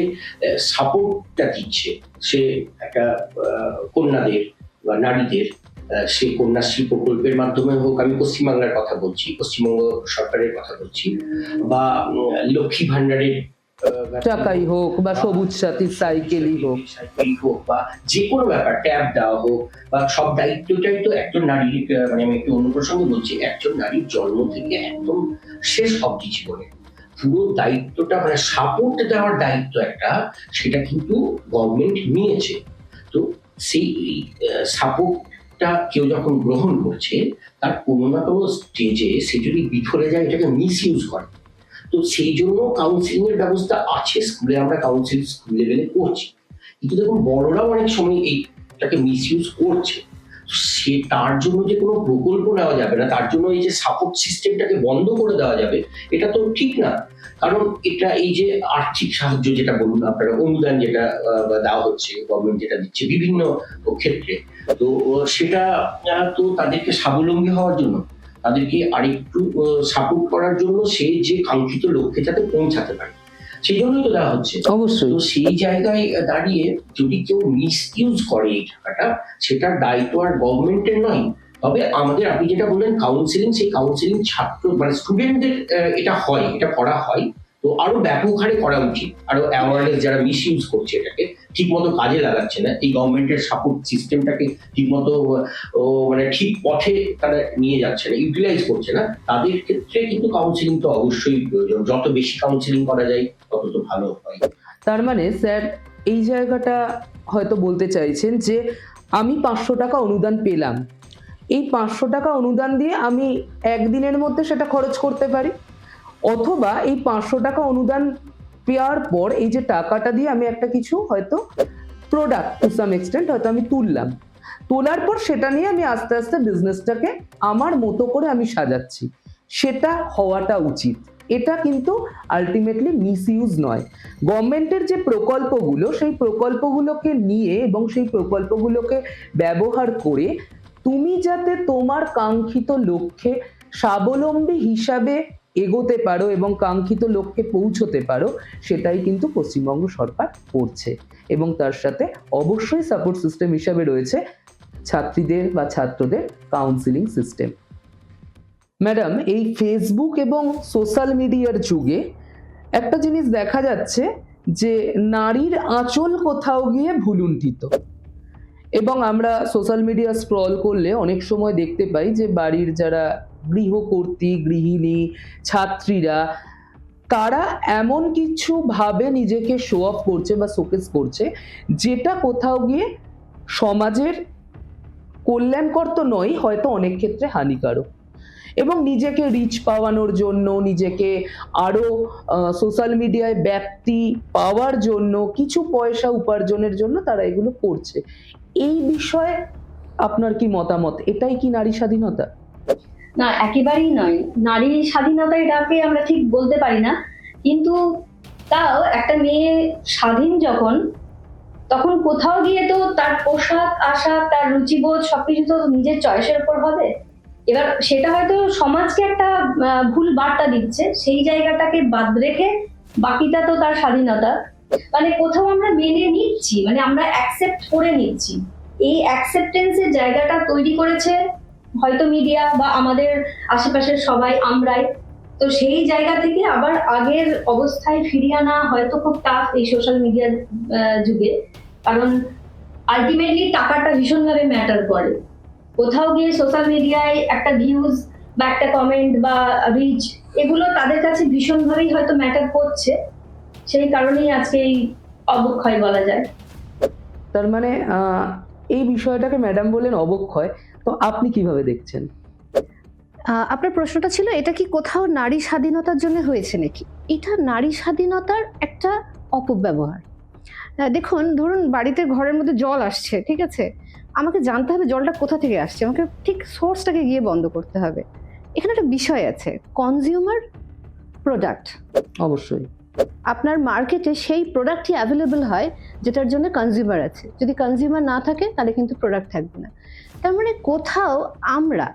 সাপোর্টটা দিচ্ছে, সে একটা কন্যাদের বা নারীদের, সে কন্যাশ্রী প্রকল্পের মাধ্যমে হোক, আমি পশ্চিমবাংলার কথা বলছি, পশ্চিমবঙ্গ সরকারের কথা বলছি, বা লক্ষ্মী ভান্ডারের টাকাই হোক বা সবুজ সাথী সাইকেলই হোক, বা যে কোনো ব্যাপার, ট্যাব দেওয়া হোক, বা সব দায়িত্বটাই তো একজন নারীর, মানে আমি একটু অন্য প্রসঙ্গে বলছি, একজন নারীর জন্ম থেকে একদম শেষ অবধি জীবনে পুরো দায়িত্বটা, মানে সাপোর্ট দেওয়ার দায়িত্ব একটা, সেটা কিন্তু গভর্নমেন্ট নিয়েছে। তো সেই সাপোর্টটা কেউ যখন গ্রহণ করছে, তার কোনো না কোনো স্টেজে সে যদি বিফলে যায়, এটাকে মিস ইউজ করে। তো সেই জন্য কাউন্সিলিং এর ব্যবস্থা আছে স্কুলে, আমরা কাউন্সিলিং স্কুল লেভেলে করছি, কিন্তু দেখুন বড়রাও অনেক সময় এইটাকে মিস ইউজ করছে। সে তার জন্য যে কোনো প্রকল্প নেওয়া যাবে না, তার জন্য এই যে সাপোর্ট সিস্টেমটাকে বন্ধ করে দেওয়া যাবে, এটা তো ঠিক না। কারণ এটা এই যে আর্থিক সাহায্য যেটা বলুন আপনারা, অনুদান যেটা দেওয়া হচ্ছে, গভর্নমেন্ট যেটা দিচ্ছে বিভিন্ন ক্ষেত্রে, তো সেটা তো তাদেরকে স্বাবলম্বী হওয়ার জন্য, তাদেরকে আরেকটু সাপোর্ট করার জন্য, সে যে কাঙ্ক্ষিত লক্ষ্যে যাতে পৌঁছাতে পারে, সেই জন্যই তো দেওয়া হচ্ছে। অবশ্যই। তো সেই জায়গায় দাঁড়িয়ে যদি কেউ মিস ইউজ করে এই টাকাটা, সেটার দায়িত্ব আর গভর্নমেন্টের নয়। তবে আমাদের, আপনি যেটা বললেন কাউন্সিলিং, সেই কাউন্সিলিং ছাত্র মানে স্টুডেন্টদের এটা হয়, এটা করা হয়, তো আরো ব্যাপক হারে করা উচিত। আরো অ্যাওয়ারনেস, যারা মিস ইউজ করছে এটাকে, ঠিক মতো কাজে লাগাচ্ছে না, এই গভর্নমেন্টের সাপোর্ট সিস্টেমটাকে ঠিক মতো মানে ঠিক পথে তারা নিয়ে যাচ্ছে না, ইউটিলাইজ করছে না, তাদের ক্ষেত্রে কিন্তু কাউন্সিলিং তো অবশ্যই প্রয়োজন। যত বেশি কাউন্সিলিং করা যায় তত তো ভালো হয়। তার মানে স্যার এই জায়গাটা হয়তো বলতে চাইছেন যে আমি 500 টাকা অনুদান পেলাম, এই 500 টাকা অনুদান দিয়ে আমি একদিনের মধ্যে সেটা খরচ করতে পারি, অথবা এই 500 টাকা অনুদান পাওয়ার পর এই যে টাকাটা দিয়ে আমি একটা কিছু হয়তো প্রোডাক্ট টু সাম এক্সটেন্ট হয়তো আমি তুললাম, তোলার পর সেটা নিয়ে আমি আস্তে আস্তে বিজনেসটাকে আমার মতো করে আমি সাজাচ্ছি, সেটা হওয়াটা উচিত। এটা কিন্তু আলটিমেটলি মিস ইউজ নয়। গভর্নমেন্টের যে প্রকল্পগুলো, সেই প্রকল্পগুলোকে নিয়ে এবং সেই প্রকল্পগুলোকে ব্যবহার করে তুমি যাতে তোমার কাঙ্ক্ষিত লক্ষ্যে স্বাবলম্বী হিসাবে এগোতে পারো এবং কাঙ্ক্ষিত লক্ষ্যে পৌঁছতে পারো, সেটাই কিন্তু পশ্চিমবঙ্গ সরকার করছে। এবং তার সাথে অবশ্যই সাপোর্ট সিস্টেম হিসাবে রয়েছে ছাত্রীদের বা ছাত্রদের কাউন্সিলিং সিস্টেম। ম্যাডাম, এই ফেসবুক এবং সোশ্যাল মিডিয়ার যুগে একটা জিনিস দেখা যাচ্ছে যে নারীর আঁচল কোথাও গিয়ে ভুলুণ্ঠিত, এবং আমরা সোশ্যাল মিডিয়া স্ক্রল করলে অনেক সময় দেখতে পাই যে বাড়ির যারা গৃহকর্ত্রী, গৃহিণী, ছাত্রীরা, তারা এমন কিছু ভাবে নিজেকে শো অফ করছে বা শোকেস করছে, যেটা কোথাও গিয়ে সমাজের কল্যাণকর তো নয়, হয়তো অনেক ক্ষেত্রে হানিকারক। এবং নিজেকে রিচ পাওয়ানোর জন্য, নিজেকে আরো সোশ্যাল মিডিয়ায় ব্যাপ্তি পাওয়ার জন্য, কিছু পয়সা উপার্জনের জন্য তারা এগুলো করছে। এই বিষয়ে আপনার কি মতামত? এটাই কি নারী স্বাধীনতা? না, একেবারেই নয়। নারী স্বাধীনতা এটাকে আমরা ঠিক বলতে পারি না, কিন্তু তাও একটা মেয়ে স্বাধীন যখন, তখন কোথাও গিয়ে তো তার পোশাক আশাক, তার রুচিবোধ সবকিছু তো নিজের চয়েসের উপর হবে। এবার সেটা হয়তো সমাজকে একটা ভুল বার্তা দিচ্ছে, সেই জায়গাটাকে বাদ রেখে বাকিটা তো তার স্বাধীনতা। মানে কোথাও আমরা মেনে নিচ্ছি, মানে আমরা অ্যাকসেপ্ট করে নিচ্ছি। এই অ্যাকসেপ্টেন্সের জায়গাটা তৈরি করেছে হয়তো মিডিয়া বা আমাদের আশেপাশের সবাই, আমরাই। তো সেই জায়গা থেকে আবার আগের অবস্থায় ফিরিয়ে আনা হয়তো খুব টাফ এই সোশ্যাল মিডিয়ার যুগে, কারণ আলটিমেটলি টাকাটা ভীষণভাবে ম্যাটার করে। কোথাও গিয়ে সোশ্যাল মিডিয়ায় একটা ভিউজ বা একটা কমেন্ট বা রিচ, এগুলো তাদের কাছে ভীষণভাবেই হয়তো ম্যাটার করছে, সেই কারণেই আজকে এই অবক্ষয় বলা যায়। তার মানে এই বিষয়টাকে ম্যাডাম বললেন অবক্ষয়, তো আপনি কিভাবে দেখছেন? আপনার প্রশ্নটা ছিল এটা কি কোথাও নারী স্বাধীনতার জন্য হয়েছে নাকি? এটা নারী স্বাধীনতার একটা অপব্যবহার। দেখুন, ধরুন বাড়িতে ঘরের মধ্যে জল আসছে, ঠিক আছে, আমাকে জানতে হবে জলটা কোথা থেকে আসছে, আমাকে ঠিক সোর্সটাকে গিয়ে বন্ধ করতে হবে। এখানে একটা বিষয় আছে, কনজিউমার প্রোডাক্ট। অবশ্যই আপনার মার্কেটে সেই প্রোডাক্টই অ্যাভেলেবল হয় যেটার জন্য কনজিউমার আছে। যদি কনজিউমার না থাকে তাহলে কিন্তু প্রোডাক্ট থাকবে না। তার মানে কোথাও আমরা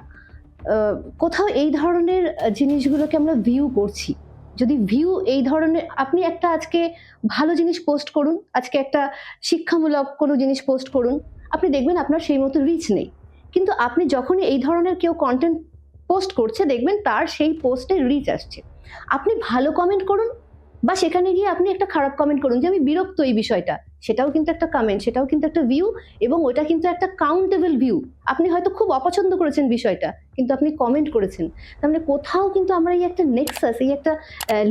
কোথাও এই ধরনের জিনিসগুলোকে আমরা ভিউ করছি। যদি ভিউ এই ধরনের, আপনি একটা আজকে ভালো জিনিস পোস্ট করুন, আজকে একটা শিক্ষামূলক কোনো জিনিস পোস্ট করুন, আপনি দেখবেন আপনার সেই মতো রিচ নেই। কিন্তু আপনি যখনই এই ধরনের কেউ কন্টেন্ট পোস্ট করছে, দেখবেন তার সেই পোস্টে রিচ আসছে। আপনি ভালো কমেন্ট করুন, বা সেখানে গিয়ে আপনি একটা খারাপ কমেন্ট করুন যে আমি বিরক্ত এই বিষয়টা, সেটাও কিন্তু একটা কমেন্ট, সেটাও কিন্তু একটা ভিউ, এবং ওটা কিন্তু একটা কাউন্টেবল ভিউ। আপনি হয়তো খুব অপছন্দ করেছেন বিষয়টা, কিন্তু আপনি কমেন্ট করেছেন। তার মানে কোথাও কিন্তু আমরা এই একটা নেক্সাস, এই একটা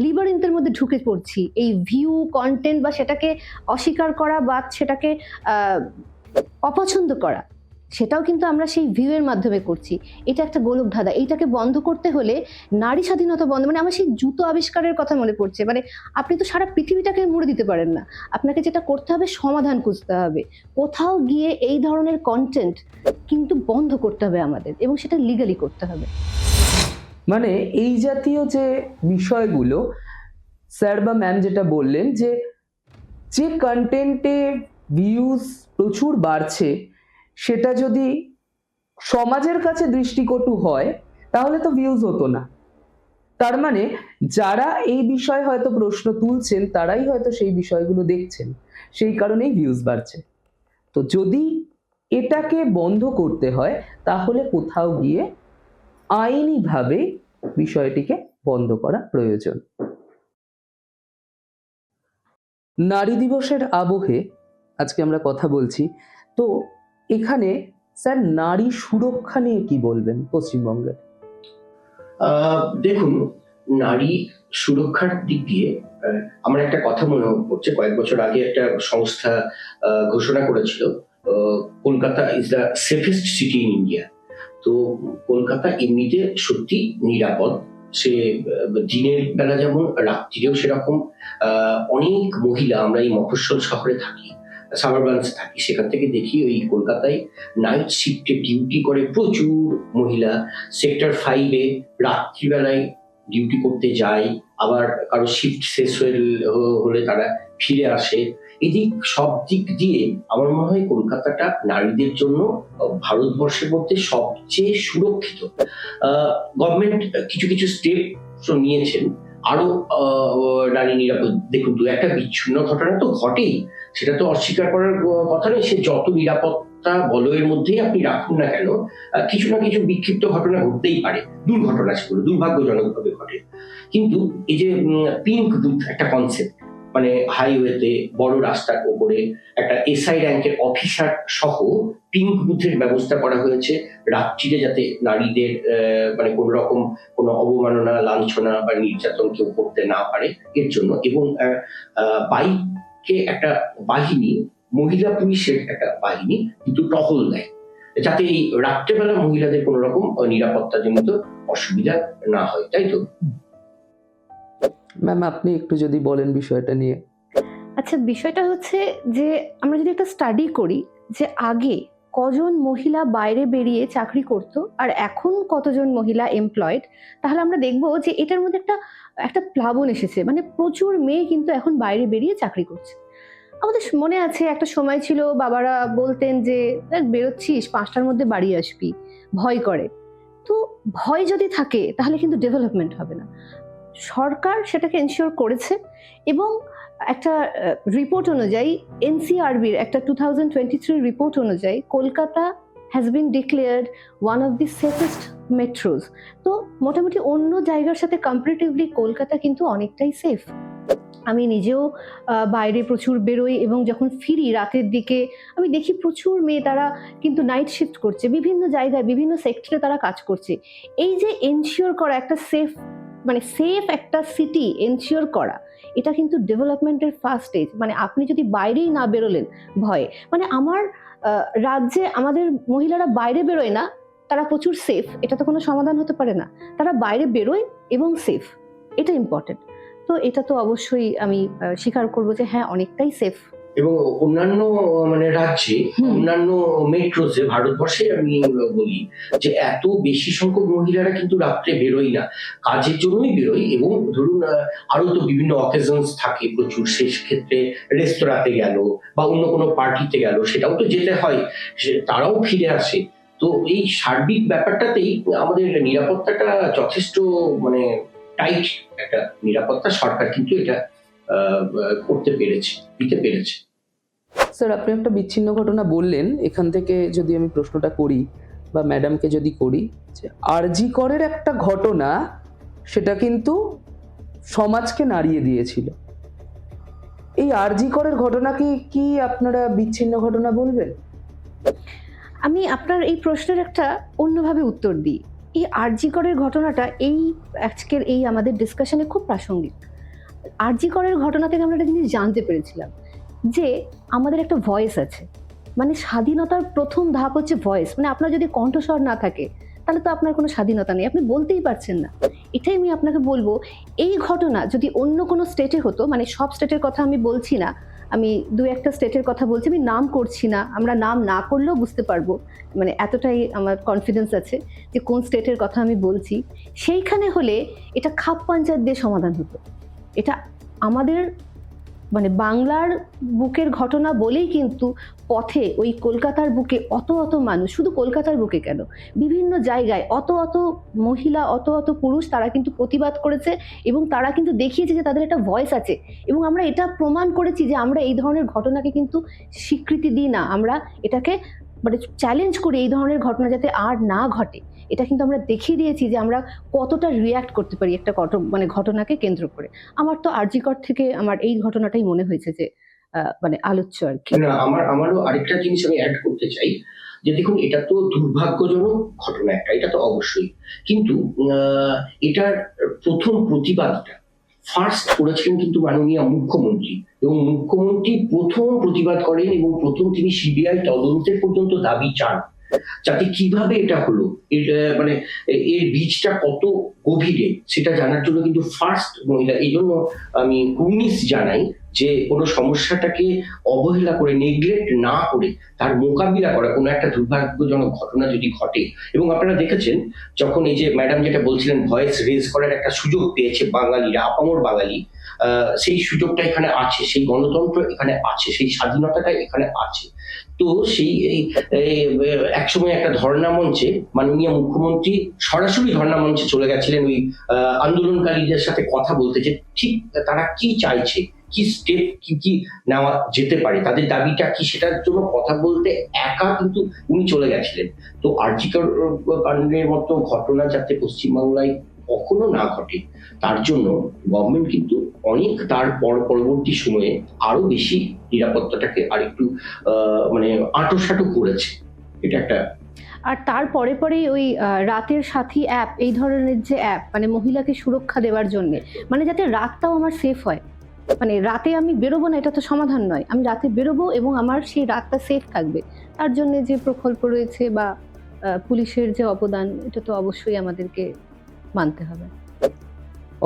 লিবারিন্থের মধ্যে ঢুকে পড়ছি। এই ভিউ, কন্টেন্ট বা সেটাকে অস্বীকার করা বা সেটাকে অপছন্দ করা, সেটাও কিন্তু আমরা সেই ভিউ এর মাধ্যমে করছি। এটা একটা গোলক ধাঁধা। এইটাকে বন্ধ করতে হলে নারী স্বাধীনতা বন্ধ, মানে আমার সেই জুতো আবিষ্কারের কথা মনে পড়ছে। মানে আপনি তো সারা পৃথিবীটাকে মুড়ে দিতে পারেন না, আপনাকে যেটা করতে হবে সমাধান খুঁজতে হবে। কোথাও গিয়ে এই ধরনের কন্টেন্ট কিন্তু বন্ধ করতে হবে আমাদের, এবং সেটা লিগালি করতে হবে। মানে এই জাতীয় যে বিষয়গুলো স্যার বা ম্যাম যেটা বললেন, যে যে কন্টেন্টে ভিউজ প্রচুর বাড়ছে, সেটা যদি সমাজের কাছে দৃষ্টিকটু হয় তাহলে তো ভিউজ হতো না। তার মানে যারা এই বিষয়ে হয়তো প্রশ্ন তুলছেন তারাই হয়তো সেই বিষয়গুলো দেখছেন, সেই কারণেই ভিউজ বাড়ছে। তো যদি এটাকে বন্ধ করতে হয় তাহলে কোথাও গিয়ে আইনিভাবে বিষয়টিকে বন্ধ করা প্রয়োজন। নারী দিবসের আবহে আজকে আমরা কথা বলছি, তো এখানে স্যার নারী সুরক্ষা নিয়ে কি বলবেন পশ্চিমবঙ্গের? দেখুন, নারী সুরক্ষার দিক দিয়ে আমার একটা কথা মনে পড়ছে। কয়েক বছর আগে একটা সংস্থা ঘোষণা করেছিল Kolkata is the safest city in India. তো কলকাতা এমনিতে সত্যি নিরাপদ, সে দিনের বেলা যেমন রাত্রিরেও সেরকম। অনেক মহিলা, আমরা এই মফস্বল শহরে থাকি, সাবারবান্সে থাকি, সেখান থেকে দেখি ওই কলকাতায় নাইট শিফটে ডিউটি করে প্রচুর মহিলা। সেক্টর 5-এ রাত্রিবেলায় ডিউটি করতে যায়, আবার কারো শিফট শেষ হলে তারা ফিরে আসে। এদিক সব দিক দিয়ে আমার মনে হয় কলকাতাটা নারীদের জন্য ভারতবর্ষের মধ্যে সবচেয়ে সুরক্ষিত। গভর্নমেন্ট কিছু কিছু স্টেপ নিয়েছেন আরো নারী নিরাপদ। দেখুন, দু একটা বিচ্ছিন্ন ঘটনা তো ঘটেই, সেটা তো অস্বীকার করার কথা নয়। সে যত নিরাপত্তা বলয়ের মধ্যেই আপনি রাখুন না কেন, কিছু না কিছু বিক্ষিপ্ত ঘটনা ঘটতেই পারে। দুর্ঘটনা সেগুলো দুর্ভাগ্যজনকভাবে ঘটে। কিন্তু এই যে পিঙ্ক বুথ একটা কনসেপ্ট, মানে হাইওয়েতে বড় রাস্তার উপরে একটা এসআই র্যাঙ্কের অফিসার সহ পিঙ্ক বুথের ব্যবস্থা করা হয়েছে, রাত্রিরে যাতে নারীদের মানে কোন রকম কোনো অবমাননা, লাঞ্ছনা বা নির্যাতন কেউ করতে না পারে এর জন্য। এবং বাইকে একটা বাহিনী, মহিলা পুলিশের একটা বাহিনী কিন্তু টহল দেয়, যাতে এই রাত্রেবেলা মহিলাদের কোনো রকম নিরাপত্তাজনিত অসুবিধা না হয়। তাই তো ম্যাম, আপনি একটু যদি বলেন বিষয়টা নিয়ে। আচ্ছা, বিষয়টা হচ্ছে যে আমরা যদি একটা স্টাডি করি যে আগে কজন মহিলা বাইরে বেরিয়ে চাকরি করত আর এখন কতজন মহিলা এমপ্লয়েড, তাহলে আমরা দেখব যে এটার মধ্যে একটা একটা প্লাবন এসেছে। মানে প্রচুর মেয়ে কিন্তু এখন বাইরে বেরিয়ে চাকরি করছে। আমাদের মনে আছে একটা সময় ছিল, বাবারা বলতেন যে দেখ বেরোচ্ছিস 5টার মধ্যে বাড়ি আসবি, ভয় করে। তো ভয় যদি থাকে তাহলে কিন্তু ডেভেলপমেন্ট হবে না। সরকার সেটাকে এনশিওর করেছে, এবং একটা রিপোর্ট অনুযায়ী, এনসিআরবির একটা 2023 রিপোর্ট অনুযায়ী Kolkata has been declared one of the safest metros. তো মোটামুটি অন্য জায়গার সাথে কম্পারেটিভলি কলকাতা কিন্তু অনেকটাই সেফ। আমি নিজেও বাইরে প্রচুর বেরোই, এবং যখন ফিরি রাতের দিকে আমি দেখি প্রচুর মেয়ে তারা কিন্তু নাইট শিফট করছে, বিভিন্ন জায়গায় বিভিন্ন সেক্টরে তারা কাজ করছে। এই যে এনশিওর করা একটা সেফ, মানে সেফ একটা সিটি এনশিওর করা, এটা কিন্তু ডেভেলপমেন্টের ফার্স্ট স্টেজ। মানে আপনি যদি বাইরেই না বেরোলেন ভয়ে, মানে আমার রাজ্যে আমাদের মহিলারা বাইরে বেরোয় না, তারা প্রচুর সেফ, এটা তো কোনো সমাধান হতে পারে না। তারা বাইরে বেরোয় এবং সেফ, এটা ইম্পর্টেন্ট। তো এটা তো অবশ্যই আমি স্বীকার করবো যে হ্যাঁ, অনেকটাই সেফ। এবং অন্যান্য মানে রাজ্যে, অন্যান্য মেট্রোসে, ভারতবর্ষে আমি বলি যে এত বেশি সংখ্যক মহিলারা কিন্তু রাত্রে বেরোয় না, কাজের জন্যই বেরোয়। এবং ধরুন আরো তো বিভিন্ন অকেশনস থাকে প্রচুর, শেষ ক্ষেত্রে রেস্তোরাঁতে গেল বা অন্য কোনো পার্টিতে গেল, সেটাও তো যেতে হয়, তারাও ফিরে আসে। তো এই সার্বিক ব্যাপারটাতেই আমাদের নিরাপত্তাটা যথেষ্ট মানে টাইট একটা নিরাপত্তা সরকার কিন্তু এটা করতে পেরেছে, দিতে পেরেছে। স্যার, আপনি একটা বিচ্ছিন্ন ঘটনা বললেন, এখান থেকে যদি আমি প্রশ্নটা করি বা ম্যাডামকে যদি করি, যে আরজি করের একটা ঘটনা, সেটা কিন্তু সমাজকে নাড়িয়ে দিয়েছিল। এই আরজি করের ঘটনাকে কি আপনারা বিচ্ছিন্ন ঘটনা বলবেন? আমি আপনার এই প্রশ্নের একটা অন্যভাবে উত্তর দিই। এই আরজি করের ঘটনাটা আজকের এই আমাদের ডিসকাশনে খুব প্রাসঙ্গিক। আরজি করের ঘটনা থেকে আমরা একটা জিনিস জানতে পেরেছিলাম যে আমাদের একটা ভয়েস আছে। মানে স্বাধীনতার প্রথম ধাপ হচ্ছে ভয়েস। মানে আপনার যদি কণ্ঠস্বর না থাকে তাহলে তো আপনার কোনো স্বাধীনতা নেই, আপনি বলতেই পারছেন না। এটাই আমি আপনাকে বলবো, এই ঘটনা যদি অন্য কোনো স্টেটে হতো, মানে সব স্টেটের কথা আমি বলছি না, আমি দু একটা স্টেটের কথা বলছি, আমি নাম করছি না, আমরা নাম না করলেও বুঝতে পারবো, মানে এতটাই আমার কনফিডেন্স আছে যে কোন স্টেটের কথা আমি বলছি। সেইখানে হলে এটা খাপ পঞ্চায়েত দিয়ে সমাধান হতো। এটা আমাদের মানে বাংলার বুকের ঘটনা বলেই কিন্তু পথে ওই কলকাতার বুকে অত অত মানুষ, শুধু কলকাতার বুকে কেন, বিভিন্ন জায়গায় অত অত মহিলা, অত অত পুরুষ, তারা কিন্তু প্রতিবাদ করেছে এবং তারা কিন্তু দেখিয়েছে যে তাদের একটা ভয়েস আছে। এবং আমরা এটা প্রমাণ করেছি যে আমরা এই ধরনের ঘটনাকে কিন্তু স্বীকৃতি দিই না, আমরা এটাকে মানে চ্যালেঞ্জ করি এই ধরনের ঘটনা যাতে আর না ঘটে। এটা কিন্তু আমরা দেখিয়ে দিয়েছি যে আমরা কতটা রিয়্যাক্ট করতে পারি একটা মানে ঘটনাকে কেন্দ্র করে। আমার তো আরজি কর থেকে আমার এই ঘটনাটাই মনে হয়েছে যে মানে আলোচ্য আর কি। না, আমারও আরেকটা জিনিস আমি অ্যাড করতে চাই, যে দেখুন এটা তো দুর্ভাগ্যজনক ঘটনা একটা, এটা তো অবশ্যই, কিন্তু এটার প্রথম প্রতিবাদটা ফার্স্ট করেছিলেন কিন্তু মাননীয় মুখ্যমন্ত্রী, এবং মুখ্যমন্ত্রী প্রথম প্রতিবাদ করেন এবং প্রথম তিনি সিবিআই তদন্তের পর্যন্ত দাবি চান, যাতে কিভাবে এটা হলো, মানে এর বীজটা কত গভীরে সেটা জানার জন্য কিন্তু ফার্স্ট মহিলা। এই জন্য আমি কুর্নিশ জানাই যে কোনো সমস্যাটাকে অবহেলা করে, নেগলেক্ট না করে তার মোকাবিলা করা, কোনো একটা দুর্ভাগ্যজনক ঘটনা যদি ঘটে। এবং আপনারা দেখেছেন যখন এই যে ম্যাডাম যেটা বলছিলেন ভয়েস রেজ করার একটা সুযোগ পেয়েছে বাঙালিরা, আপামর বাঙালি, সেই সুযোগটা এখানে আছে, সেই গণতন্ত্র এখানে আছে, সেই স্বাধীনতাটা এখানে আছে। তো সেই একসময় একটা ধর্ণা মঞ্চে মাননীয় মুখ্যমন্ত্রী সরাসরি ধর্ণা মঞ্চে চলে গেছিলেন ওই আন্দোলনকারীদের সাথে কথা বলতে, যে ঠিক তারা কি চাইছে, কি স্টেপ কি নেওয়া যেতে পারে, তাদের দাবিটা কি, সেটার জন্য কথা বলতে একা কিন্তু উনি চলে গেছিলেন। তো আরজি কর কাণ্ডের মতো ঘটনা যাতে পশ্চিমবাংলায় কখনো না ঘটে, তার জন্য গভর্নমেন্ট কিন্তু অনেক তার পরবর্তী সময়ে আরো বেশি নিরাপত্তাটাকে আরেকটু মানে আঁটোসাঁটো করেছে। এটা একটা। আর তার পরে পরেই ওই রাতের সাথী অ্যাপ, এই ধরনের যে অ্যাপ, মানে মহিলাকে সুরক্ষা দেওয়ার জন্য, মানে যাতে রাতটাও আমার সেফ হয়। মানে রাতে আমি বেরোবো না এটা তো সমাধান নয়, আমি রাতে বেরোবো এবং আমার সেই রাতটা সেফ থাকবে, তার জন্য যে প্রকল্প রয়েছে বা পুলিশের যে অবদান, এটা তো অবশ্যই আমাদেরকে মানতে হবে।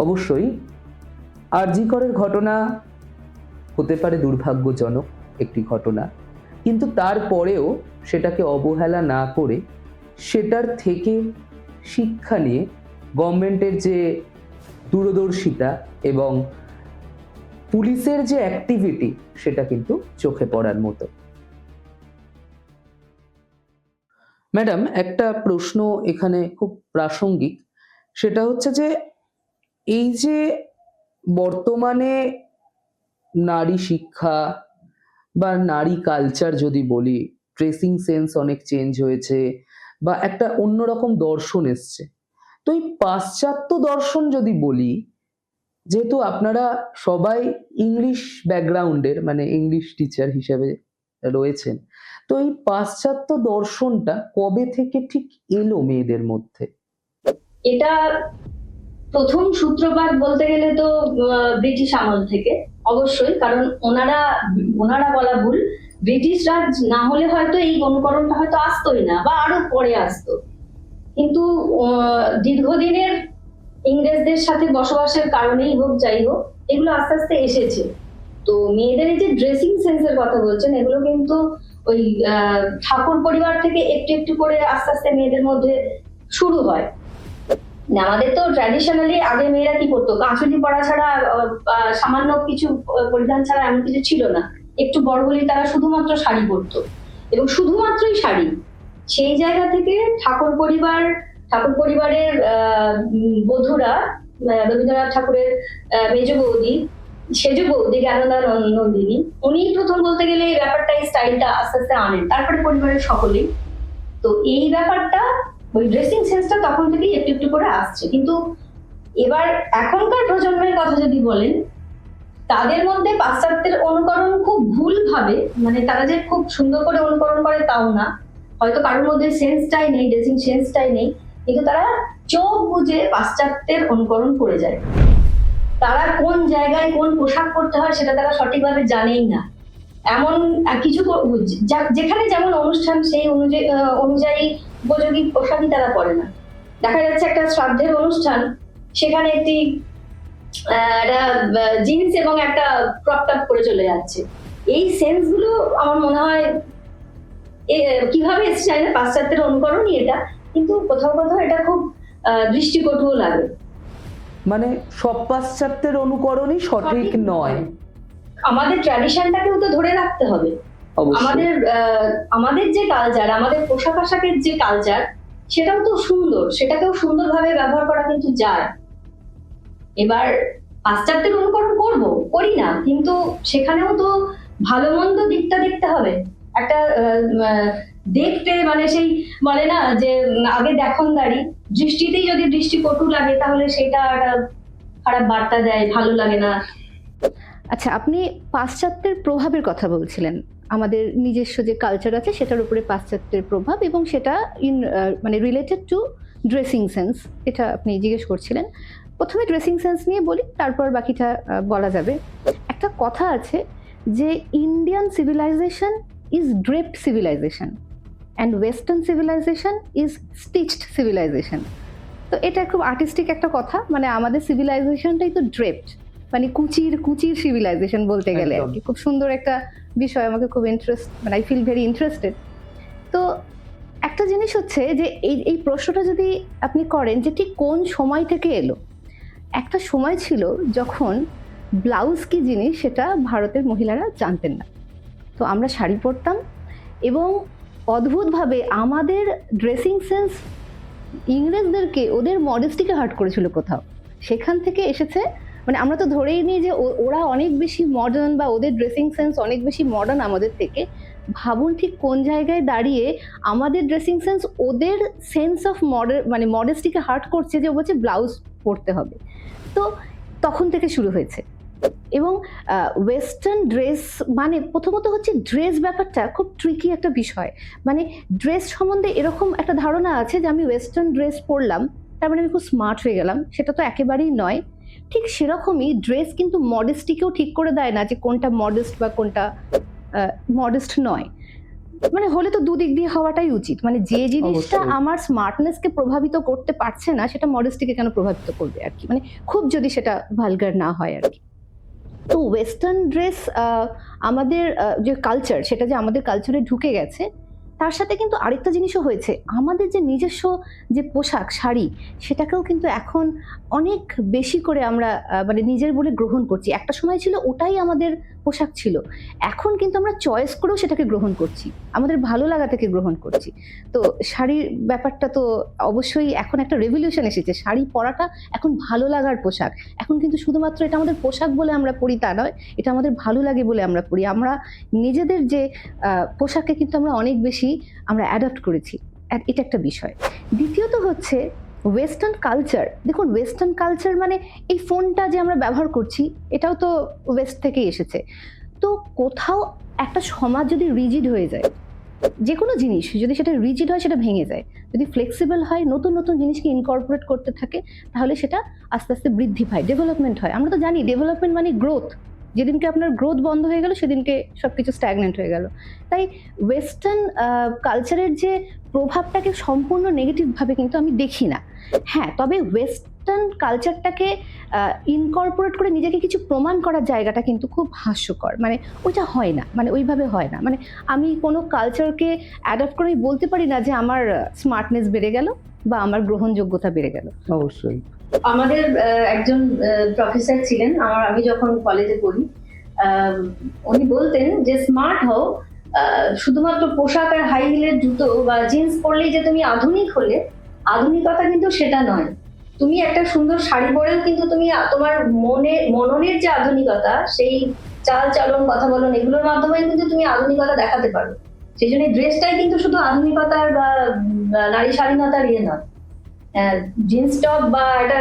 অবশ্যই আরজি করের ঘটনা হতে পারে দুর্ভাগ্যজনক একটি ঘটনা, কিন্তু তারপরেও সেটাকে অবহেলা না করে সেটার থেকে শিক্ষা নিয়ে গভর্নমেন্টের যে দূরদর্শিতা এবং পুলিশের যে অ্যাক্টিভিটি, সেটা কিন্তু চোখে পড়ার মতো। ম্যাডাম, একটা প্রশ্ন এখানে খুব প্রাসঙ্গিক, সেটা হচ্ছে যে এই যে বর্তমানে নারী শিক্ষা বা নারী কালচার যদি বলি, ড্রেসিং সেন্স অনেক চেঞ্জ হয়েছে বা একটা অন্যরকম দর্শন এসছে। তো এই পাশ্চাত্য দর্শন যদি বলি, যেহেতু আপনারা সবাই ইংলিশ ব্যাকগ্রাউন্ডের, মানে ইংলিশ টিচার হিসেবে রয়েছেন, তো এই পাশ্চাত্য দর্শনটা কবে থেকে ঠিক এলো মেয়েদের মধ্যে? এটা প্রথম সূত্রপাত বলতে গেলে তো ব্রিটিশ আমল থেকে অবশ্যই, কারণ ওনারা বলা ভুল, ব্রিটিশ রাজ না হলে হয়তো এই অনুকরণটা হয়তো আসতোই না বা আরো পরে আসতো, কিন্তু দীর্ঘদিনের ইংরেজদের সাথে বসবাসের কারণেই হোক, যাই হোক, এগুলো আস্তে আস্তে এসেছে। তো মেয়েদের এই যে ড্রেসিং সেন্সের কথা বলছেন, এগুলো কিন্তু ওই ঠাকুর পরিবার থেকে একটু একটু করে আস্তে আস্তে মেয়েদের মধ্যে শুরু হয়। আমাদের তো ট্র্যাডিশনালি আগে মেয়েরা কি করতো, কাঁচুলি পরা ছাড়া, সামান্য কিছু পরিধান ছাড়া এমন কিছু ছিল না। একটু বড় হলেই তারা শুধুমাত্র শাড়ি পরতো, এবং শুধুমাত্রই শাড়ি। সেই জায়গা থেকে ঠাকুর পরিবারের বধূরা, রবীন্দ্রনাথ ঠাকুরের মেজ বৌদি, সেজ বৌদি জ্ঞানদা নন্দিনী, উনি প্রথম বলতে গেলে এই ব্যাপারটা, এই স্টাইলটা আস্তে আস্তে আনেন, তারপরে পরিবারের সকলেই। তো এই ব্যাপারটা, ওই ড্রেসিং সেন্সটা তখন থেকেই একটু একটু করে আসছে। কিন্তু এবার এখনকার প্রজন্মের কথা যদি বলেন, তাদের মধ্যে পাশ্চাত্যের অনুকরণ খুব ভুল ভাবে, মানে তারা যে খুব সুন্দর করে অনুকরণ করে তাও না, হয়তো কারোর মধ্যে সেন্সটাই নেই, ড্রেসিং সেন্সটাই নেই, কিন্তু তারা চোখ বুঝে পাশ্চাত্যের অনুকরণ করে যায়। তারা কোন জায়গায় কোন পোশাক পরতে হয় সেটা তারা সঠিকভাবে জানেই না। এমন কিছু যেখানে যেমন অনুষ্ঠান সেই অনুযায়ী উপযোগী পোশাকই তারা পরে না। দেখা যাচ্ছে একটা শ্রাদ্ধের অনুষ্ঠান, সেখানে একটি জিন্স এবং একটা ক্রপ টপ করে চলে যাচ্ছে। এই সেন্স গুলো আমার মনে হয় কিভাবে এসেছে জানি না, পাশ্চাত্যের অনুকরণই এটা, কিন্তু কোথাও কোথাও এটা খুব দৃষ্টিকটুও লাগে। মানে সব পাশ্চাত্যের অনুকরণই সঠিক নয়। আমাদের ট্র্যাডিশনটাকেও তো ধরে রাখতে হবে। আমাদের যে কালচার, আমাদের পোশাক আশাকের যে কালচার, সেটাও তো সুন্দর, সেটাকেও সুন্দরভাবে ব্যবহার করা কিন্তু যায়। এবার পাশ্চাত্যের অনুকরণ করি না, কিন্তু সেখানেও তো ভালো মন্দ দিকটা দেখতে হবে। একটা দেখতে, মানে সেই বলে না যে আগে দেখনদারি, দৃষ্টিতেই যদি দৃষ্টিকটু লাগে তাহলে সেটা একটা খারাপ বার্তা দেয়, ভালো লাগে না। আচ্ছা, আপনি পাশ্চাত্যের প্রভাবের কথা বলছিলেন, আমাদের নিজস্ব যে কালচার আছে সেটার উপরে পাশ্চাত্যের প্রভাব, এবং সেটা মানে রিলেটেড টু ড্রেসিং সেন্স, এটা আপনি জিজ্ঞেস করছিলেন। প্রথমে ড্রেসিং সেন্স নিয়ে বলি, তারপর বাকিটা বলা যাবে। একটা কথা আছে যে Indian civilisation is draped civilisation and western civilisation is stitched civilisation. তো এটা খুব আর্টিস্টিক একটা কথা, মানে আমাদের সিভিলাইজেশনটাই তো ড্রেপড, মানে কুচির সিভিলাইজেশন বলতে গেলে আর কি। খুব সুন্দর একটা বিষয়, আমাকে খুব মানে আই ফিল ভেরি ইন্টারেস্টেড। তো একটা জিনিস হচ্ছে যে এই প্রশ্নটা যদি আপনি করেন যে ঠিক কোন সময় থেকে এলো, একটা সময় ছিল যখন ব্লাউজ কি জিনিস সেটা ভারতের মহিলারা জানতেন না। তো আমরা শাড়ি পরতাম, এবং অদ্ভুতভাবে আমাদের ড্রেসিং সেন্স ইংরেজদেরকে, ওদের মডেস্টিকে হার্ট করেছিল কোথাও, সেখান থেকে এসেছে। মানে আমরা তো ধরেই নিই যে ওরা অনেক বেশি মডার্ন, বা ওদের ড্রেসিং সেন্স অনেক বেশি মডার্ন আমাদের থেকে। ভাবুন ঠিক কোন জায়গায় দাঁড়িয়ে আমাদের ড্রেসিং সেন্স ওদের সেন্স অফ মানে মডেস্টিকে হার্ট করছে, যে বলছে ব্লাউজ পরতে হবে। তো তখন থেকে শুরু হয়েছে। এবং ওয়েস্টার্ন ড্রেস, মানে প্রথমত হচ্ছে ড্রেস ব্যাপারটা খুব ট্রিকি একটা বিষয়। মানে ড্রেস সম্বন্ধে এরকম একটা ধারণা আছে যে আমি ওয়েস্টার্ন ড্রেস পরলাম তার মানে আমি খুব স্মার্ট হয়ে গেলাম, সেটা তো একেবারেই নয়। ঠিক সেরকমই ড্রেস কিন্তু মডেস্টিকেও ঠিক করে দেয় না যে কোনটা মডেস্ট বা কোনটা মডেস্ট নয়। মানে হলে তো দুদিক দিয়ে হওয়াটাই উচিত। মানে যে জিনিসটা আমার স্মার্টনেসকে প্রভাবিত করতে পারছে না সেটা মডেস্টিকে কেন প্রভাবিত করবে আর কি, মানে খুব যদি সেটা ভালগার না হয় আর কি। তো ওয়েস্টার্ন ড্রেস আমাদের যে কালচার, সেটা যে আমাদের কালচারে ঢুকে গেছে, তার সাথে কিন্তু আরেকটা জিনিসও হয়েছে, আমাদের যে নিজস্ব যে পোশাক শাড়ি, সেটাকেও কিন্তু এখন অনেক বেশি করে আমরা মানে নিজের বলে গ্রহণ করছি। একটা সময় ছিল ওটাই আমাদের পোশাক ছিল, এখন কিন্তু আমরা চয়েস করেও সেটাকে গ্রহণ করছি, আমাদের ভালো লাগা থেকে গ্রহণ করছি। তো শাড়ির ব্যাপারটা তো অবশ্যই এখন একটা রেভলিউশন এসেছে, শাড়ি পরাটা এখন ভালো লাগার পোশাক। এখন কিন্তু শুধুমাত্র এটা আমাদের পোশাক বলে আমরা পরি তা নয়, এটা আমাদের ভালো লাগে বলে আমরা পরি। আমরা নিজেদের যে পোশাককে কিন্তু আমরা অনেক বেশি আমরা অ্যাডাপ্ট করেছি, এটা একটা বিষয়। দ্বিতীয়ত হচ্ছে ওয়েস্টার্ন কালচার। দেখুন, ওয়েস্টার্ন কালচার মানে এই ফোনটা যে আমরা ব্যবহার করছি, এটাও তো ওয়েস্ট থেকেই এসেছে। তো কোথাও একটা সমাজ যদি রিজিড হয়ে যায়, যে কোনো জিনিস যদি সেটা রিজিড হয় সেটা ভেঙে যায়, যদি ফ্লেক্সিবল হয়, নতুন নতুন জিনিসকে ইনকর্পোরেট করতে থাকে, তাহলে সেটা আস্তে আস্তে বৃদ্ধি পায়, ডেভেলপমেন্ট হয়। আমরা তো জানি ডেভেলপমেন্ট মানে গ্রোথ। যেদিনকে আপনার গ্রোথ বন্ধ হয়ে গেল সেদিনকে সব কিছু স্ট্যাগনেন্ট হয়ে গেল। তাই ওয়েস্টার্ন কালচারের যে প্রভাবটাকে সম্পূর্ণ নেগেটিভভাবে কিন্তু আমি দেখি না। হ্যাঁ, তবে ওয়েস্টার্ন কালচারটাকে ইনকর্পোরেট করে নিজেকে কিছু প্রমাণ করার জায়গাটা কিন্তু খুব হাস্যকর। মানে ওইটা হয় না, মানে ওইভাবে হয় না। মানে আমি কোনো কালচারকে অ্যাডাপ্ট করে বলতে পারি না যে আমার স্মার্টনেস বেড়ে গেল বা আমার গ্রহণযোগ্যতা বেড়ে গেল। অবশ্যই। আমাদের একজন প্রফেসর ছিলেন, আমি যখন কলেজে পড়ি, উনি বলতেন যে স্মার্ট হও, শুধুমাত্র পোশাক আর হাই হিলের জুতো বা জিন্স পরলেই যে তুমি আধুনিক হলে, আধুনিকতা কিন্তু সেটা নয়। তুমি একটা সুন্দর শাড়ি পরেও কিন্তু তুমি তোমার মননের যে আধুনিকতা, সেই চাল চলন কথা বলন এগুলোর মাধ্যমে কিন্তু তুমি আধুনিকতা দেখাতে পারো। সেই জন্য ড্রেসটাই কিন্তু শুধু আধুনিকতার বা নারী স্বাধীনতার ইয়ে নয়। জিন্স টপ বা একটা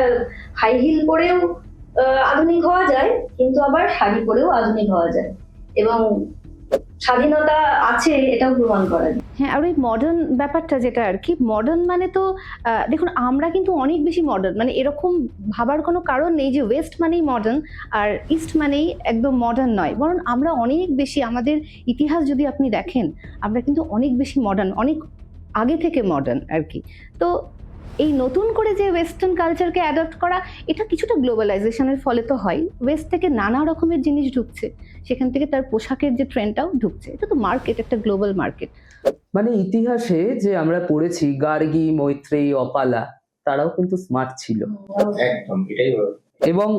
হাই হিল পরেও আধুনিক হওয়া যায়, কিন্তু আবার শাড়ি পরেও আধুনিক হওয়া যায়, এবং স্বাধীনতা আছে এটাও প্রমাণ করা যায়। হ্যাঁ, আর ওই মডার্ন ব্যাপারটা যেটা আর কি, মডার্ন মানে তো দেখুন আমরা কিন্তু অনেক বেশি মডার্ন, মানে এরকম ভাবার কোনো কারণ নেই যে ওয়েস্ট মানেই মডার্ন আর ইস্ট মানেই একদম মডার্ন নয়, বরং আমরা অনেক বেশি, আমাদের ইতিহাস যদি আপনি দেখেন আমরা কিন্তু অনেক বেশি মডার্ন, অনেক আগে থেকে মডার্ন আর কি। তো এই নতুন করে যে ওয়েস্টার্ন কালচারকে অ্যাডপ্ট করা, এটা কিছুটা গ্লোবালাইজেশনের ফলে তো হয়, ওয়েস্ট থেকে নানা রকমের জিনিস ঢুকছে, সেখান থেকে তার পোশাকের যে ট্রেন্ডটাও ঢুকছে, এটা তো মার্কেট, একটা গ্লোবাল মার্কেট। মানে ইতিহাসে যে আমরা পড়েছি গার্গী, মৈত্রেয়ী, অপালা, তারাও কিন্তু স্মার্ট ছিল একদম এটাই বলো। এবং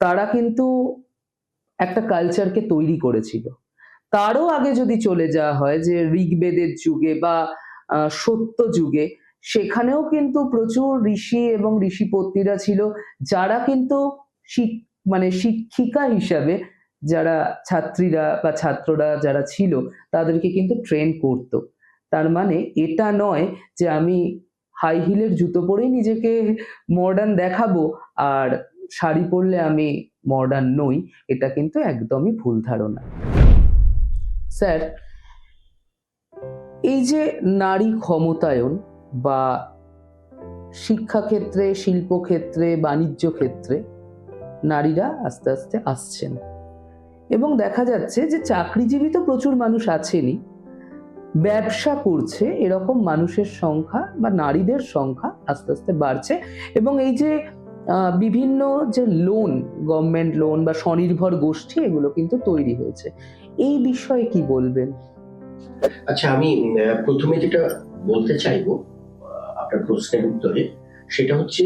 তারা কিন্তু একটা কালচারকে তৈরি করেছিল। তারও আগে যদি চলে যাওয়া হয় যে ঋগ্বেদের যুগে বা সত্য যুগে, সেখানেও কিন্তু প্রচুর ঋষি এবং ঋষিপত্নীরা ছিল, যারা কিন্তু মানে শিক্ষিকা হিসাবে যারা ছাত্রীরা বা ছাত্ররা যারা ছিল তাদেরকে কিন্তু ট্রেন করতো। তার মানে এটা নয় যে আমি হাই হিলের জুতো পরেই নিজেকে মডার্ন দেখাবো আর শাড়ি পরলে আমি মডার্ন নই, এটা কিন্তু একদমই ভুল ধারণা। স্যার, এই যে নারী ক্ষমতায়ন বা শিক্ষাক্ষেত্রে, শিল্পক্ষেত্রে, বাণিজ্য ক্ষেত্রে নারীরা আস্তে আস্তে আসছেন এবং দেখা যাচ্ছে যে চাকরিজীবী তো প্রচুর মানুষ আছেনই, ব্যবসা করছে এরকম মানুষের সংখ্যা বা নারীদের সংখ্যা আস্তে আস্তে বাড়ছে। এবং এই যে বিভিন্ন যে লোন, গভর্নমেন্ট লোন বা স্বনির্ভর গোষ্ঠী, এগুলো কিন্তু তৈরি হয়েছে, এই বিষয়ে কি বলবেন? আচ্ছা, আমি প্রথমে যেটা বলতে চাইবো আপনার প্রশ্নের উত্তরে, সেটা হচ্ছে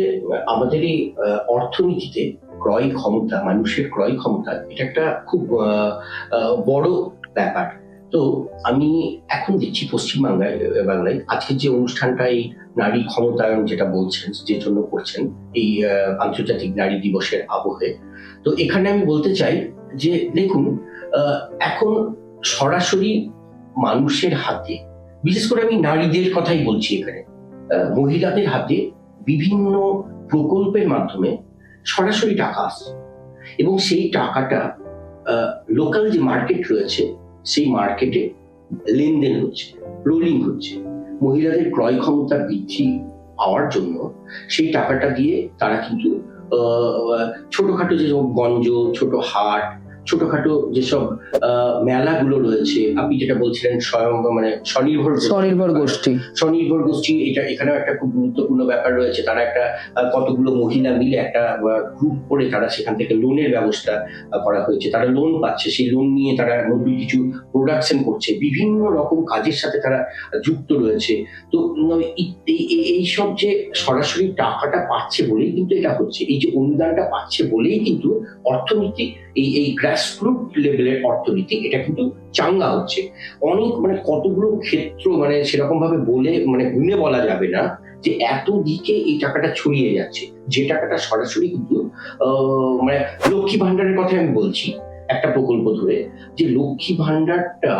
আমাদের এই অর্থনীতিতে ক্রয় ক্ষমতা, মানুষের ক্রয় ক্ষমতা, এটা একটা খুব বড় ব্যাপার। তো আমি এখন দেখছি পশ্চিমবাংলায় আজকের যে অনুষ্ঠানটা, এই নারী ক্ষমতায়ন যেটা বলছেন, যে জন্য করছেন এই আন্তর্জাতিক নারী দিবসের আবহে, তো এখানে আমি বলতে চাই যে দেখুন, এখন সরাসরি মানুষের হাতে, বিশেষ করে আমি নারীদের কথাই বলছি এখানে, মহিলাদের হাতে বিভিন্ন প্রকল্পের মাধ্যমে সরাসরি টাকা আসছে, এবং সেই টাকাটা লোকাল যে মার্কেট রয়েছে সেই মার্কেটে লেনদেন হচ্ছে, রোলিং হচ্ছে। মহিলাদের ক্রয় ক্ষমতা বৃদ্ধি পাওয়ার জন্য সেই টাকাটা দিয়ে তারা কিন্তু ছোটখাটো যেসব গঞ্জ, ছোট হাট, ছোটখাটো যেসব মেলাগুলো রয়েছে, আপনি যেটা বলছিলেন মানে স্বনির্ভর গোষ্ঠী, এটা এখানেও একটা খুব গুরুত্বপূর্ণ ব্যাপার রয়েছে। তারা একটা কতগুলো মহিলা মিলে একটা গ্রুপ করে তারা সেখান থেকে লোনের ব্যবস্থা করা হয়েছে, তারা লোন পাচ্ছে, সেই লোন নিয়ে তারা নতুন কিছু প্রোডাকশন করছে, বিভিন্ন রকম কাজের সাথে তারা যুক্ত রয়েছে। তো এইসব যে সরাসরি টাকাটা পাচ্ছে বলেই কিন্তু এটা হচ্ছে, এই যে অনুদানটা পাচ্ছে বলেই কিন্তু অর্থনীতি, এই গ্রাসরুট লেভেলের অর্থনীতি, এটা কিন্তু চাঙ্গা হচ্ছে। অনেক মানে কতগুলো ক্ষেত্র, মানে সেরকম ভাবে বলে মানে গুণে বলা যাবে না যে এত দিকে এই টাকাটা ছড়িয়ে যাচ্ছে, যে টাকাটা সরাসরি কিন্তু মানে লক্ষ্মী ভান্ডারের কথা আমি বলছি একটা প্রকল্প ধরে, যে লক্ষ্মী ভান্ডারটা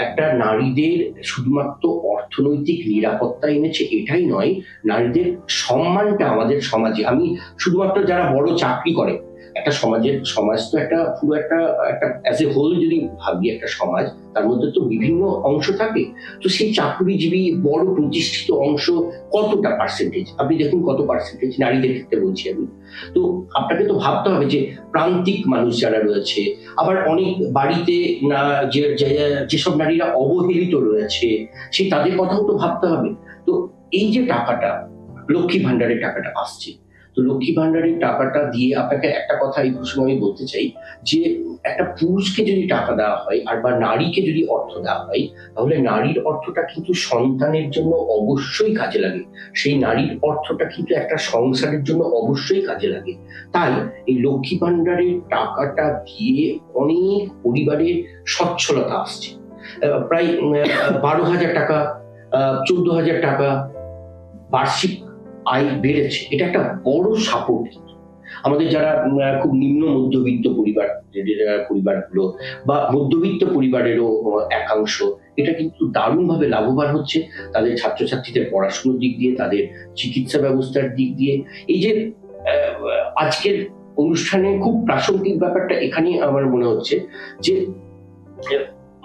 একটা নারীদের শুধুমাত্র অর্থনৈতিক নিরাপত্তা এনেছে এটাই নয়, নারীদের সম্মানটা আমাদের সমাজে, আমি শুধুমাত্র যারা বড় চাকরি করে, একটা সমাজ তো একটা পুরো একটা অ্যাজ এ হোল যদি ভাবি, একটা সমাজ, তার মধ্যে তো বিভিন্ন অংশ থাকে। তো সেই চাকরিজীবী বড় প্রতিষ্ঠিত অংশ কতটা পার্সেন্টেজ, আপনি দেখুন কত পার্সেন্টেজ নারীদের ক্ষেত্রে বলছি আমি। তো আপনাকে তো ভাবতে হবে যে প্রান্তিক মানুষ যারা রয়েছে, আবার অনেক বাড়িতে যেসব নারীরা অবহেলিত রয়েছে, সেই তাদের কথাও তো ভাবতে হবে। তো এই যে টাকাটা, লক্ষ্মী ভান্ডারের টাকাটা আসছে, তো লক্ষ্মী ভান্ডারের টাকাটা দিয়ে আপনাকে একটা কথা এই প্রসঙ্গে আমি বলতে চাই, যে একটা পুরুষকে যদি টাকা দেওয়া হয় আর বা নারীকে যদি অর্থ দেওয়া হয়, তাহলে নারীর অর্থটা কিন্তু সন্তানের জন্য অবশ্যই কাজে লাগে, সেই নারীর অর্থটা কিন্তু একটা সংসারের জন্য অবশ্যই কাজে লাগে। তাই এই লক্ষ্মী ভান্ডারের টাকাটা দিয়ে অনেক পরিবারের সচ্ছলতা আসছে। প্রায় 12,000 টাকা 14,000 টাকা বার্ষিক আয় বেড়েছে। এটা একটা বড় সাপোর্ট। আমাদের যারা খুব নিম্ন মধ্যবিত্ত পরিবারগুলো বা মধ্যবিত্ত পরিবারেরও একাংশ, এটা কিন্তু দারুণভাবে লাভবান হচ্ছে তাদের ছাত্রছাত্রীদের পড়াশোনার দিক দিয়ে, তাদের চিকিৎসা ব্যবস্থার দিক দিয়ে। এই যে আজকের অনুষ্ঠানে খুব প্রাসঙ্গিক ব্যাপারটা এখানেই আমার মনে হচ্ছে যে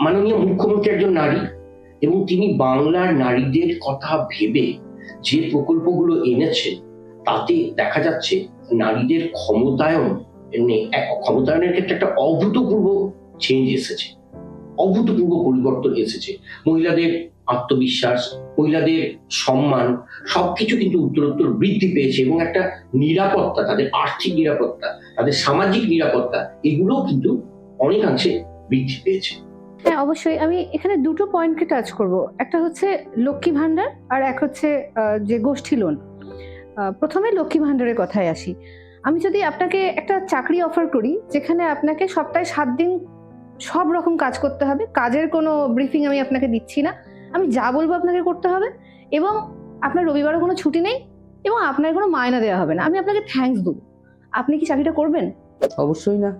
মাননীয় মুখ্যমন্ত্রী একজন নারী, এবং তিনি বাংলার নারীদের কথা ভেবে যে প্রকল্পগুলো এনেছে তাতে দেখা যাচ্ছে নারীদের ক্ষমতায়নের ক্ষেত্রে একটা অভূতপূর্ব চেঞ্জ এসেছে, অভূতপূর্ব পরিবর্তন এসেছে। মহিলাদের আত্মবিশ্বাস, মহিলাদের সম্মান সবকিছু কিন্তু উত্তরোত্তর বৃদ্ধি পেয়েছে, এবং একটা নিরাপত্তা, তাদের আর্থিক নিরাপত্তা, তাদের সামাজিক নিরাপত্তা, এগুলোও কিন্তু অনেকাংশে বৃদ্ধি পেয়েছে। হ্যাঁ, অবশ্যই। আমি এখানে দুটো পয়েন্টকে টাচ করব। একটা হচ্ছে লক্ষ্মী ভান্ডার, আর এক হচ্ছে যে গোষ্ঠী লোন। প্রথমে লক্ষ্মী ভান্ডারের কথায় আসি। আমি যদি আপনাকে একটা চাকরি অফার করি যেখানে আপনাকে সপ্তাহে 7 দিন সব রকম কাজ করতে হবে, কাজের কোনো ব্রিফিং আমি আপনাকে দিচ্ছি না, আমি যা বলবো আপনাকে করতে হবে, এবং আপনার রবিবারও কোনো ছুটি নেই, এবং আপনার কোনো মায়না দেওয়া হবে না, আমি আপনাকে থ্যাঙ্কস দেবো, আপনি কি চাকরিটা করবেন? অবশ্যই না।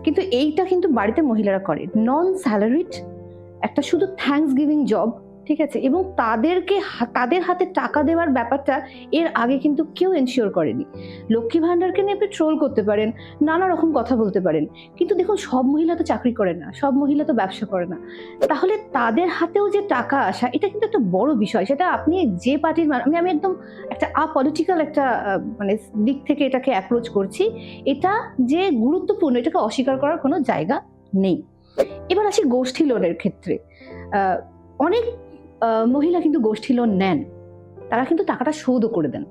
কিন্তু এইটা কিন্তু বাড়িতে মহিলারা করে, নন স্যালারিড একটা শুধু থ্যাঙ্কস গিভিং জব, ঠিক আছে? এবং তাদের হাতে টাকা দেওয়ার ব্যাপারটা এর আগে কিন্তু কেউ এনশিওর করেনি। লক্ষ্মী ভান্ডারকে নিয়ে আপনি ট্রোল করতে পারেন, নানা রকম কথা বলতে পারেন, কিন্তু দেখুন সব মহিলা তো চাকরি করে না, সব মহিলা তো ব্যবসা করে না, তাহলে তাদের হাতেও যে টাকা আসা, এটা কিন্তু একটা বড় বিষয়। সেটা আপনি যে পার্টির, আমি একদম একটা আপলিটিক্যাল একটা মানে দিক থেকে এটাকে অ্যাপ্রোচ করছি। এটা যে গুরুত্বপূর্ণ, এটাকে অস্বীকার করার কোনো জায়গা নেই। এবার আসি গোষ্ঠী লোনের ক্ষেত্রে। অনেক মহিলা কিন্তু গোষ্ঠী লোন নেন, তারা কিন্তু টাকাটা শোধও করে দেন।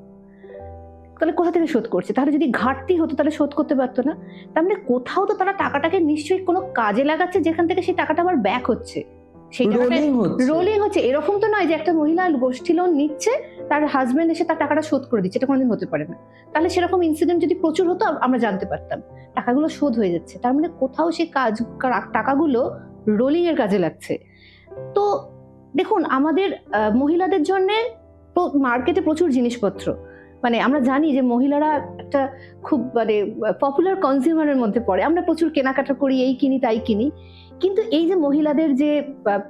তাহলে কোথা থেকে শোধ করছে? তাহলে যদি ঘাটতি হতো তাহলে শোধ করতে পারতো না। তার মানে কোথাও তো তারা টাকাটাকে নিশ্চয়ই কোনো কাজে লাগাচ্ছে যেখান থেকে সেই টাকাটা আবার ব্যাক হচ্ছে, সেই রোলিং হচ্ছে। এরকম তো নয় যে একটা মহিলা গোষ্ঠী লোন নিচ্ছে, তার হাজবেন্ড এসে তার টাকাটা শোধ করে দিচ্ছে, এটা কোনোদিন হতে পারে না। তাহলে সেরকম ইনসিডেন্ট যদি প্রচুর হতো আমরা জানতে পারতাম, টাকাগুলো শোধ হয়ে যাচ্ছে, তার মানে কোথাও সেই টাকাগুলো রোলিং এর কাজে লাগছে। তো দেখুন, আমাদের মহিলাদের জন্য মার্কেটে প্রচুর জিনিসপত্র, মানে আমরা জানি যে মহিলারা একটা খুব মানে পপুলার কনজিউমারের মধ্যে পড়ে, আমরা প্রচুর কেনাকাটা করি, এই কিনি তাই কিনি, কিন্তু এই যে মহিলাদের যে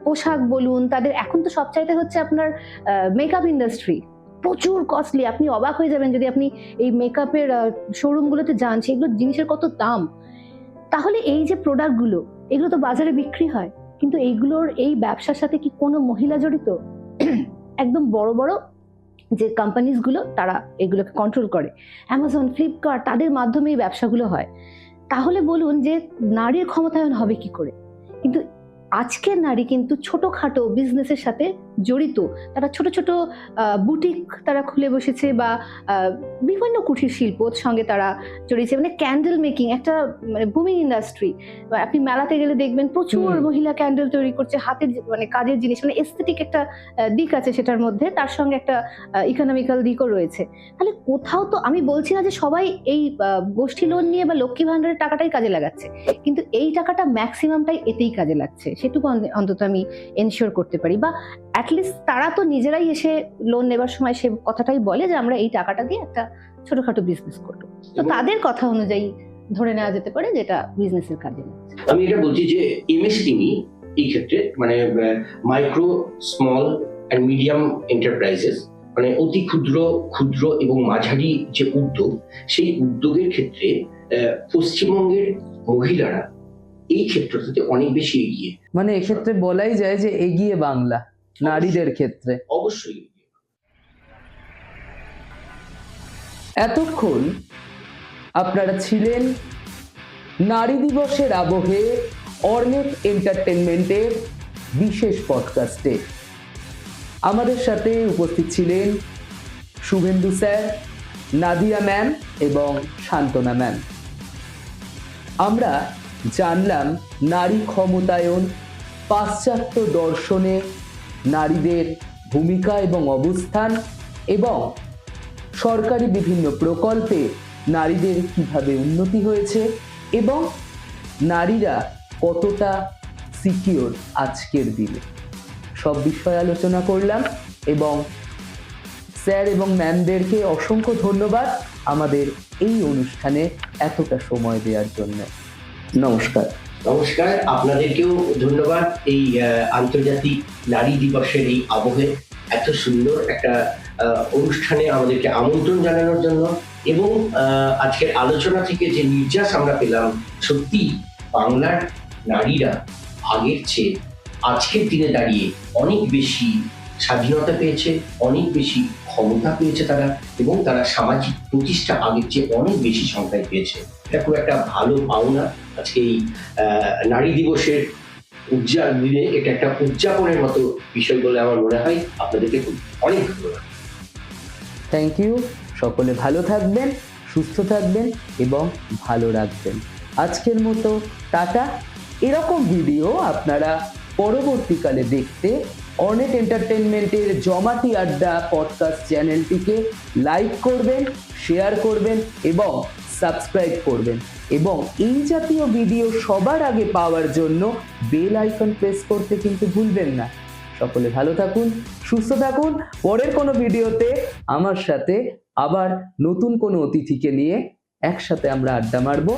পোশাক বলুন, তাদের এখন তো সবচাইতে হচ্ছে আপনার মেকআপ ইন্ডাস্ট্রি প্রচুর কস্টলি। আপনি অবাক হয়ে যাবেন যদি আপনি এই মেকআপের শোরুমগুলোতে যান, সেগুলো জিনিসের কত দাম। তাহলে এই যে প্রোডাক্টগুলো, এগুলো তো বাজারে বিক্রি হয়, কিন্তু এইগুলোর এই ব্যবসার সাথে কি কোনো মহিলা জড়িত? একদম বড় বড় যে কোম্পানিজগুলো তারা এগুলোকে কন্ট্রোল করে, অ্যামাজন, ফ্লিপকার্ট, তাদের মাধ্যমে এই ব্যবসাগুলো হয়। তাহলে বলুন যে নারীর ক্ষমতায়ন হবে কি করে? কিন্তু আজকের নারী কিন্তু ছোটখাটো বিজনেসের সাথে জড়িত, তারা ছোট ছোট বুটিক তারা খুলে বসেছে, বা বিভিন্ন কুটির শিল্পর সঙ্গে তারা জড়িয়েছে, মানে ক্যান্ডেল মেকিং একটা মানে বুমিং ইন্ডাস্ট্রি। আপনি মেলাতে গেলে দেখবেন প্রচুর মহিলা ক্যান্ডেল তৈরি করছে, হাতের মানে কাজের জিনিস, মানে এস্থেটিক একটা দিক আছে সেটার মধ্যে, তার সঙ্গে একটা ইকোনমিক্যাল দিকও রয়েছে। তাহলে কোথাও তো আমি বলছি না যে সবাই এই গোষ্ঠী লোন নিয়ে বা লক্ষ্মী ভান্ডারের টাকাটাই কাজে লাগাচ্ছে, কিন্তু এই টাকাটা ম্যাক্সিমামটাই এতেই কাজে লাগছে, সেটুকু অন্তত আমি এনশিওর করতে পারি। বা অ্যাটলিস্ট তারা তো নিজেরাই এসে লোন নেবার সময় সে কথাটাই বলে যে আমরা এই টাকাটা দিয়ে একটা ছোটখাটো বিজনেস করবো, তো তাদের কথা অনুযায়ী ধরে নেওয়া যেতে পারে যেটা বিজনেসের কাজে লাগছে। আমি এটা বলছি যে এমএসএমই এই ক্ষেত্রে মানে micro, small and medium enterprises, মানে অতি ক্ষুদ্র এবং মাঝারি যে উদ্যোগ, সেই উদ্যোগের ক্ষেত্রে পশ্চিমবঙ্গের মহিলারা এই ক্ষেত্রটাতে অনেক বেশি এগিয়ে। মানে এক্ষেত্রে বলাই যায় যে এগিয়ে বাংলা নারীদের ক্ষেত্রে। অবশ্যই। এতক্ষণ আপনারা ছিলেন নারী দিবসের আবহে অর্নেট এন্টারটেনমেন্টের বিশেষ পডকাস্টে। আমাদের সাথে উপস্থিত ছিলেন শুভেন্দু স্যার, নাদিয়া ম্যাম এবং শান্তনা ম্যাম। আমরা জানলাম নারী ক্ষমতায়ন, পাশ্চাত্য দর্শনে নারীদের ভূমিকা এবং অবস্থান, এবং সরকারি বিভিন্ন প্রকল্পে নারীদের কিভাবে উন্নতি হয়েছে, এবং নারীরা কতটা সিকিউর আজকের দিনে? সব বিষয় আলোচনা করলাম এবং স্যার এবং ম্যামদেরকে অসংখ্য ধন্যবাদ আমাদের এই অনুষ্ঠানে এতটা সময় দেওয়ার জন্য। নমস্কার। নমস্কার, আপনাদেরকেও ধন্যবাদ এই আন্তর্জাতিক নারী দিবসের এই আবহে এত সুন্দর একটা অনুষ্ঠানে আমাদেরকে আমন্ত্রণ জানানোর জন্য। এবং আজকের আলোচনা থেকে যে নির্যাস আমরা পেলাম, সত্যি বাংলার নারীরা আগের চেয়ে আজকের দিনে দাঁড়িয়ে অনেক বেশি স্বাধীনতা পেয়েছে, অনেক বেশি ক্ষমতা পেয়েছে তারা, এবং তারা সামাজিক প্রতিষ্ঠা আগের চেয়ে অনেক বেশি সংখ্যায় পেয়েছে। এটা খুব একটা ভালো পাওনা। আজকে এই নারী দিবসের দিনে এটা একটা উদযাপনের মতো বিষয় বলে আমার মনে হয়। আপনাদেরকে অনেক ধন্যবাদ। Thank you. সকলে ভালো থাকবেন, সুস্থ থাকবেন এবং ভালো রাখবেন। আজকের মতো টাটা। এরকম ভিডিও আপনারা পরবর্তীকালে দেখতে অনেক এন্টারটেনমেন্টের জমাটি আড্ডা পডকাস্ট চ্যানেলটিকে লাইক করবেন, শেয়ার করবেন এবং সাবস্ক্রাইব করবেন। এবং এই জাতীয় ভিডিও সবার আগে পাওয়ার জন্য বেল আইকন প্রেস করতে কিন্তু ভুলবেন না। সকলে ভালো থাকুন, সুস্থ থাকুন। পরের কোনো ভিডিওতে আমার সাথে আবার নতুন কোনো অতিথিকে নিয়ে একসাথে আমরা আড্ডা মারবো।